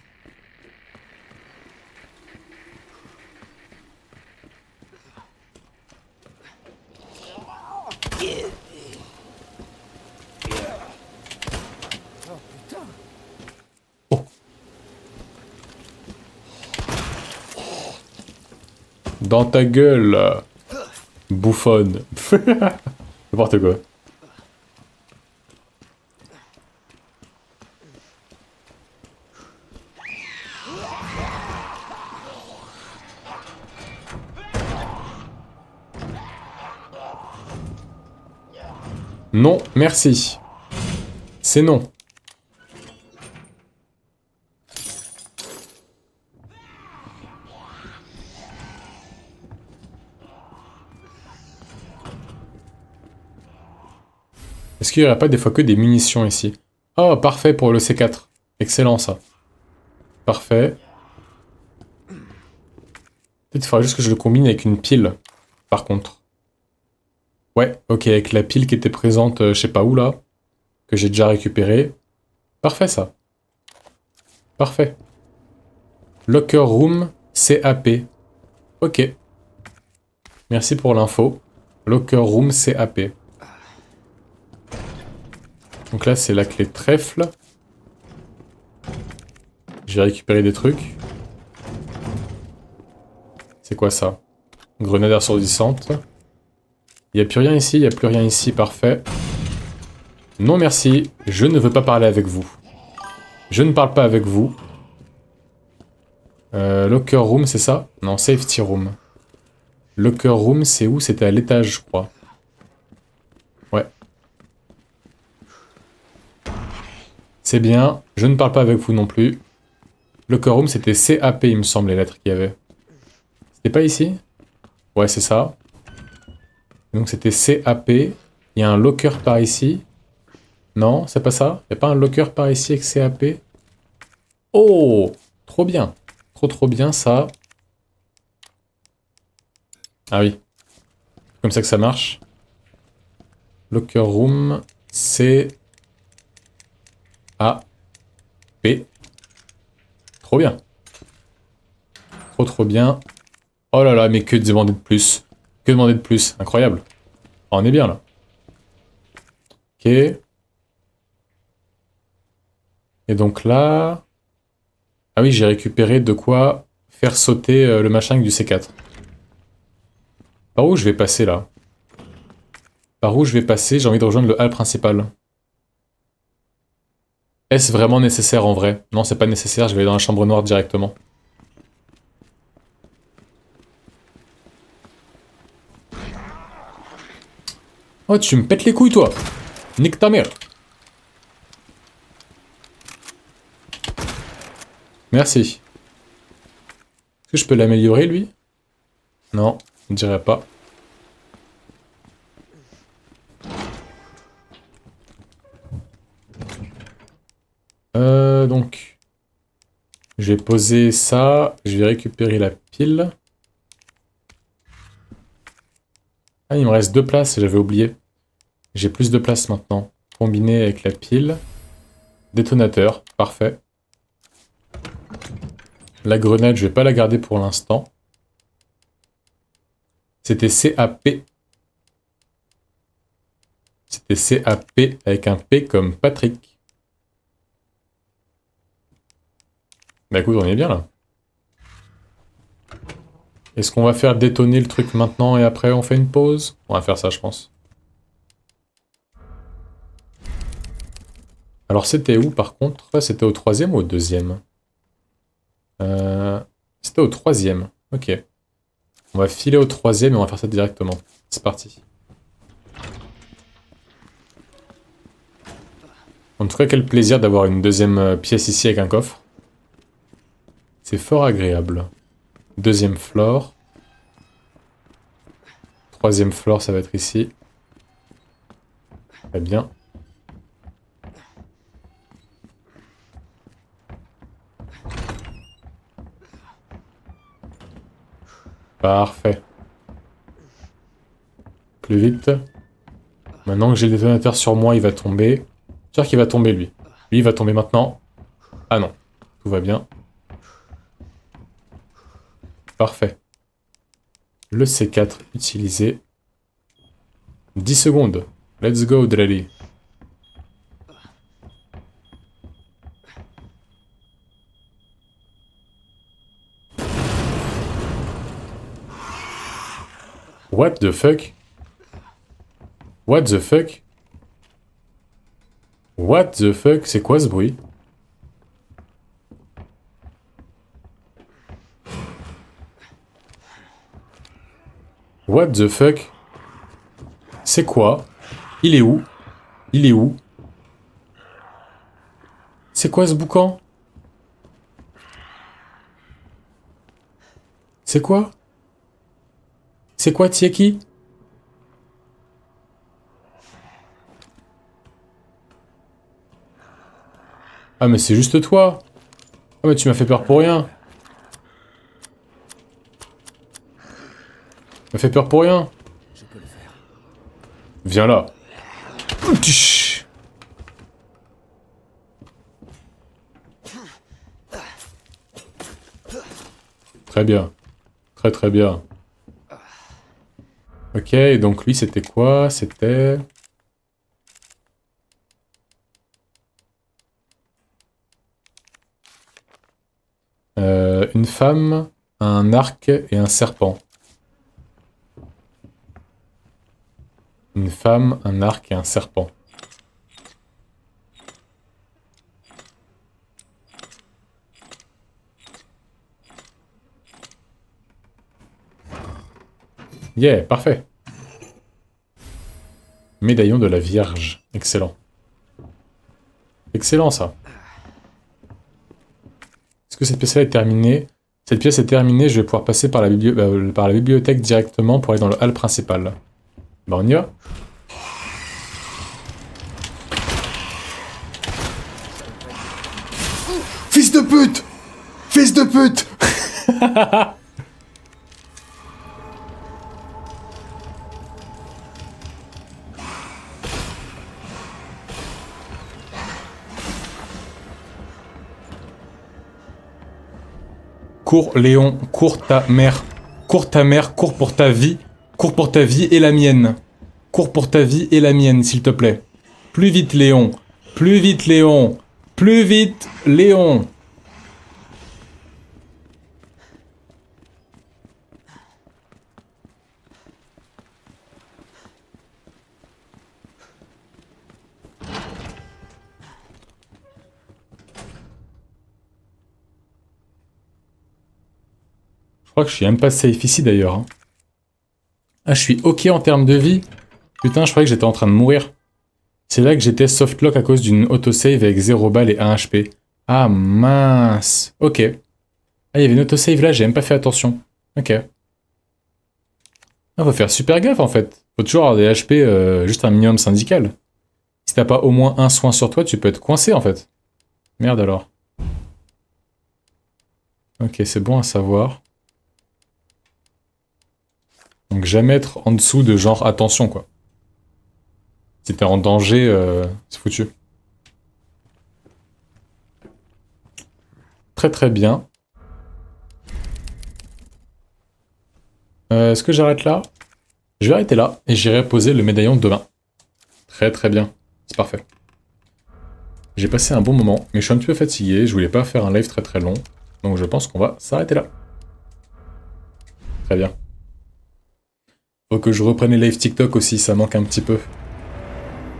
Oh. Dans ta gueule, bouffonne. N'importe quoi. Non, merci. C'est non. Est-ce qu'il n'y aurait pas des fois que des munitions ici? Oh, parfait pour le C4. Excellent ça. Parfait. Peut-être qu'il faudra juste que je le combine avec une pile, par contre. Ouais, ok, avec la pile qui était présente, je sais pas où là, que j'ai déjà récupérée. Parfait ça. Parfait. Locker Room CAP. Ok. Merci pour l'info. Locker Room CAP. Donc là, c'est la clé trèfle. J'ai récupéré des trucs. C'est quoi ça? Grenade assourdissante. Il n'y a plus rien ici, il n'y a plus rien ici, parfait. Non merci, je ne veux pas parler avec vous. Je ne parle pas avec vous. Locker Room, c'est ça? Non, Safety Room. Locker Room, c'est où? C'était à l'étage, je crois. Ouais. C'est bien, je ne parle pas avec vous non plus. Locker Room, c'était CAP, il me semble, les lettres qu'il y avait. C'était pas ici? Ouais, c'est ça. Donc c'était CAP. Il y a un locker par ici. Non, c'est pas ça? Il n'y a pas un locker par ici avec CAP? Oh! Trop bien. Trop bien ça. Ah oui. C'est comme ça que ça marche. Locker room C A P. Trop bien. Trop bien. Oh là là, mais que demander de plus? Que demander de plus? Incroyable. Oh, on est bien là. Ok. Et donc là... Ah oui, j'ai récupéré de quoi faire sauter le machin avec du C4. Par où je vais passer là? Par où je vais passer? J'ai envie de rejoindre le hall principal. Est-ce vraiment nécessaire en vrai? Non, c'est pas nécessaire, je vais aller dans la chambre noire directement. Oh, tu me pètes les couilles toi! Nique ta mère! Merci. Est-ce que je peux l'améliorer lui? Non, je dirais pas. Donc... Je vais poser ça, je vais récupérer la pile. Ah, il me reste 2 places, j'avais oublié. J'ai plus de place maintenant. Combiné avec la pile. Détonateur, parfait. La grenade, je vais pas la garder pour l'instant. C'était CAP. C'était CAP avec un P comme Patrick. Bah écoute, on est bien là. Est-ce qu'on va faire détonner le truc maintenant et après on fait une pause? On va faire ça, je pense. Alors c'était où par contre? C'était au 3e ou au 2e? C'était au 3e. Ok. On va filer au 3e et on va faire ça directement. C'est parti. En tout cas, quel plaisir d'avoir une deuxième pièce ici avec un coffre. C'est fort agréable. Deuxième floor. Troisième floor, ça va être ici. Très bien. Parfait. Plus vite. Maintenant que j'ai le détonateur sur moi, il va tomber. Sûr qu'il va tomber, lui. Lui, il va tomber maintenant. Ah non. Tout va bien. Parfait. Le C4 utilisé. 10 secondes. Let's go, Drelly. What the fuck? What the fuck? What the fuck? C'est quoi ce bruit? What the fuck? C'est quoi? Il est où? Il est où? C'est quoi ce boucan? C'est quoi? C'est quoi Tieki? Ah mais c'est juste toi. Ah mais tu m'as fait peur pour rien. Tu m'as fait peur pour rien. Je peux le faire. Viens là. Très bien. Très très bien. Ok, donc lui c'était quoi? C'était... une femme, un arc et un serpent. Une femme, un arc et un serpent. Yeah, parfait. Médaillon de la Vierge. Excellent. Excellent, ça. Est-ce que cette pièce-là est terminée? Cette pièce est terminée, je vais pouvoir passer par la bibliothèque directement pour aller dans le hall principal. Bah, on y va. Fils de pute! Fils de pute! Cours, Léon, cours ta mère. Cours ta mère, cours pour ta vie. Cours pour ta vie et la mienne. Cours pour ta vie et la mienne, s'il te plaît. Plus vite, Léon. Plus vite, Léon. Plus vite, Léon. Je crois que je suis même pas safe ici d'ailleurs. Hein. Ah, je suis ok en termes de vie. Putain, je croyais que j'étais en train de mourir. C'est là que j'étais softlock à cause d'une autosave avec 0 balles et 1 HP. Ah mince. Ok. Ah, il y avait une autosave là, j'ai même pas fait attention. Ok. Ah, faut faire super gaffe en fait. Faut toujours avoir des HP juste un minimum syndical. Si t'as pas au moins un soin sur toi, tu peux être coincé en fait. Merde alors. Ok, c'est bon à savoir. Donc jamais être en dessous de genre attention quoi. Si t'es en danger, c'est foutu. Très très bien. Est-ce que j'arrête là? Je vais arrêter là et j'irai poser le médaillon demain. Très très bien. C'est parfait. J'ai passé un bon moment, mais je suis un petit peu fatigué. Je voulais pas faire un live très très long. Donc je pense qu'on va s'arrêter là. Très bien. Faut que je reprenne les lives TikTok aussi, ça manque un petit peu.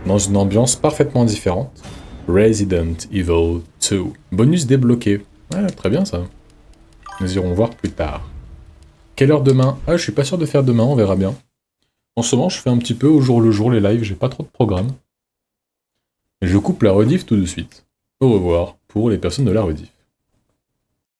Dans une ambiance parfaitement différente. Resident Evil 2. Bonus débloqué. Ouais, très bien ça. Nous irons voir plus tard. Quelle heure demain? Ah, je suis pas sûr de faire demain, on verra bien. En ce moment, je fais un petit peu au jour le jour les lives, j'ai pas trop de programme. Et je coupe la rediff tout de suite. Au revoir pour les personnes de la rediff.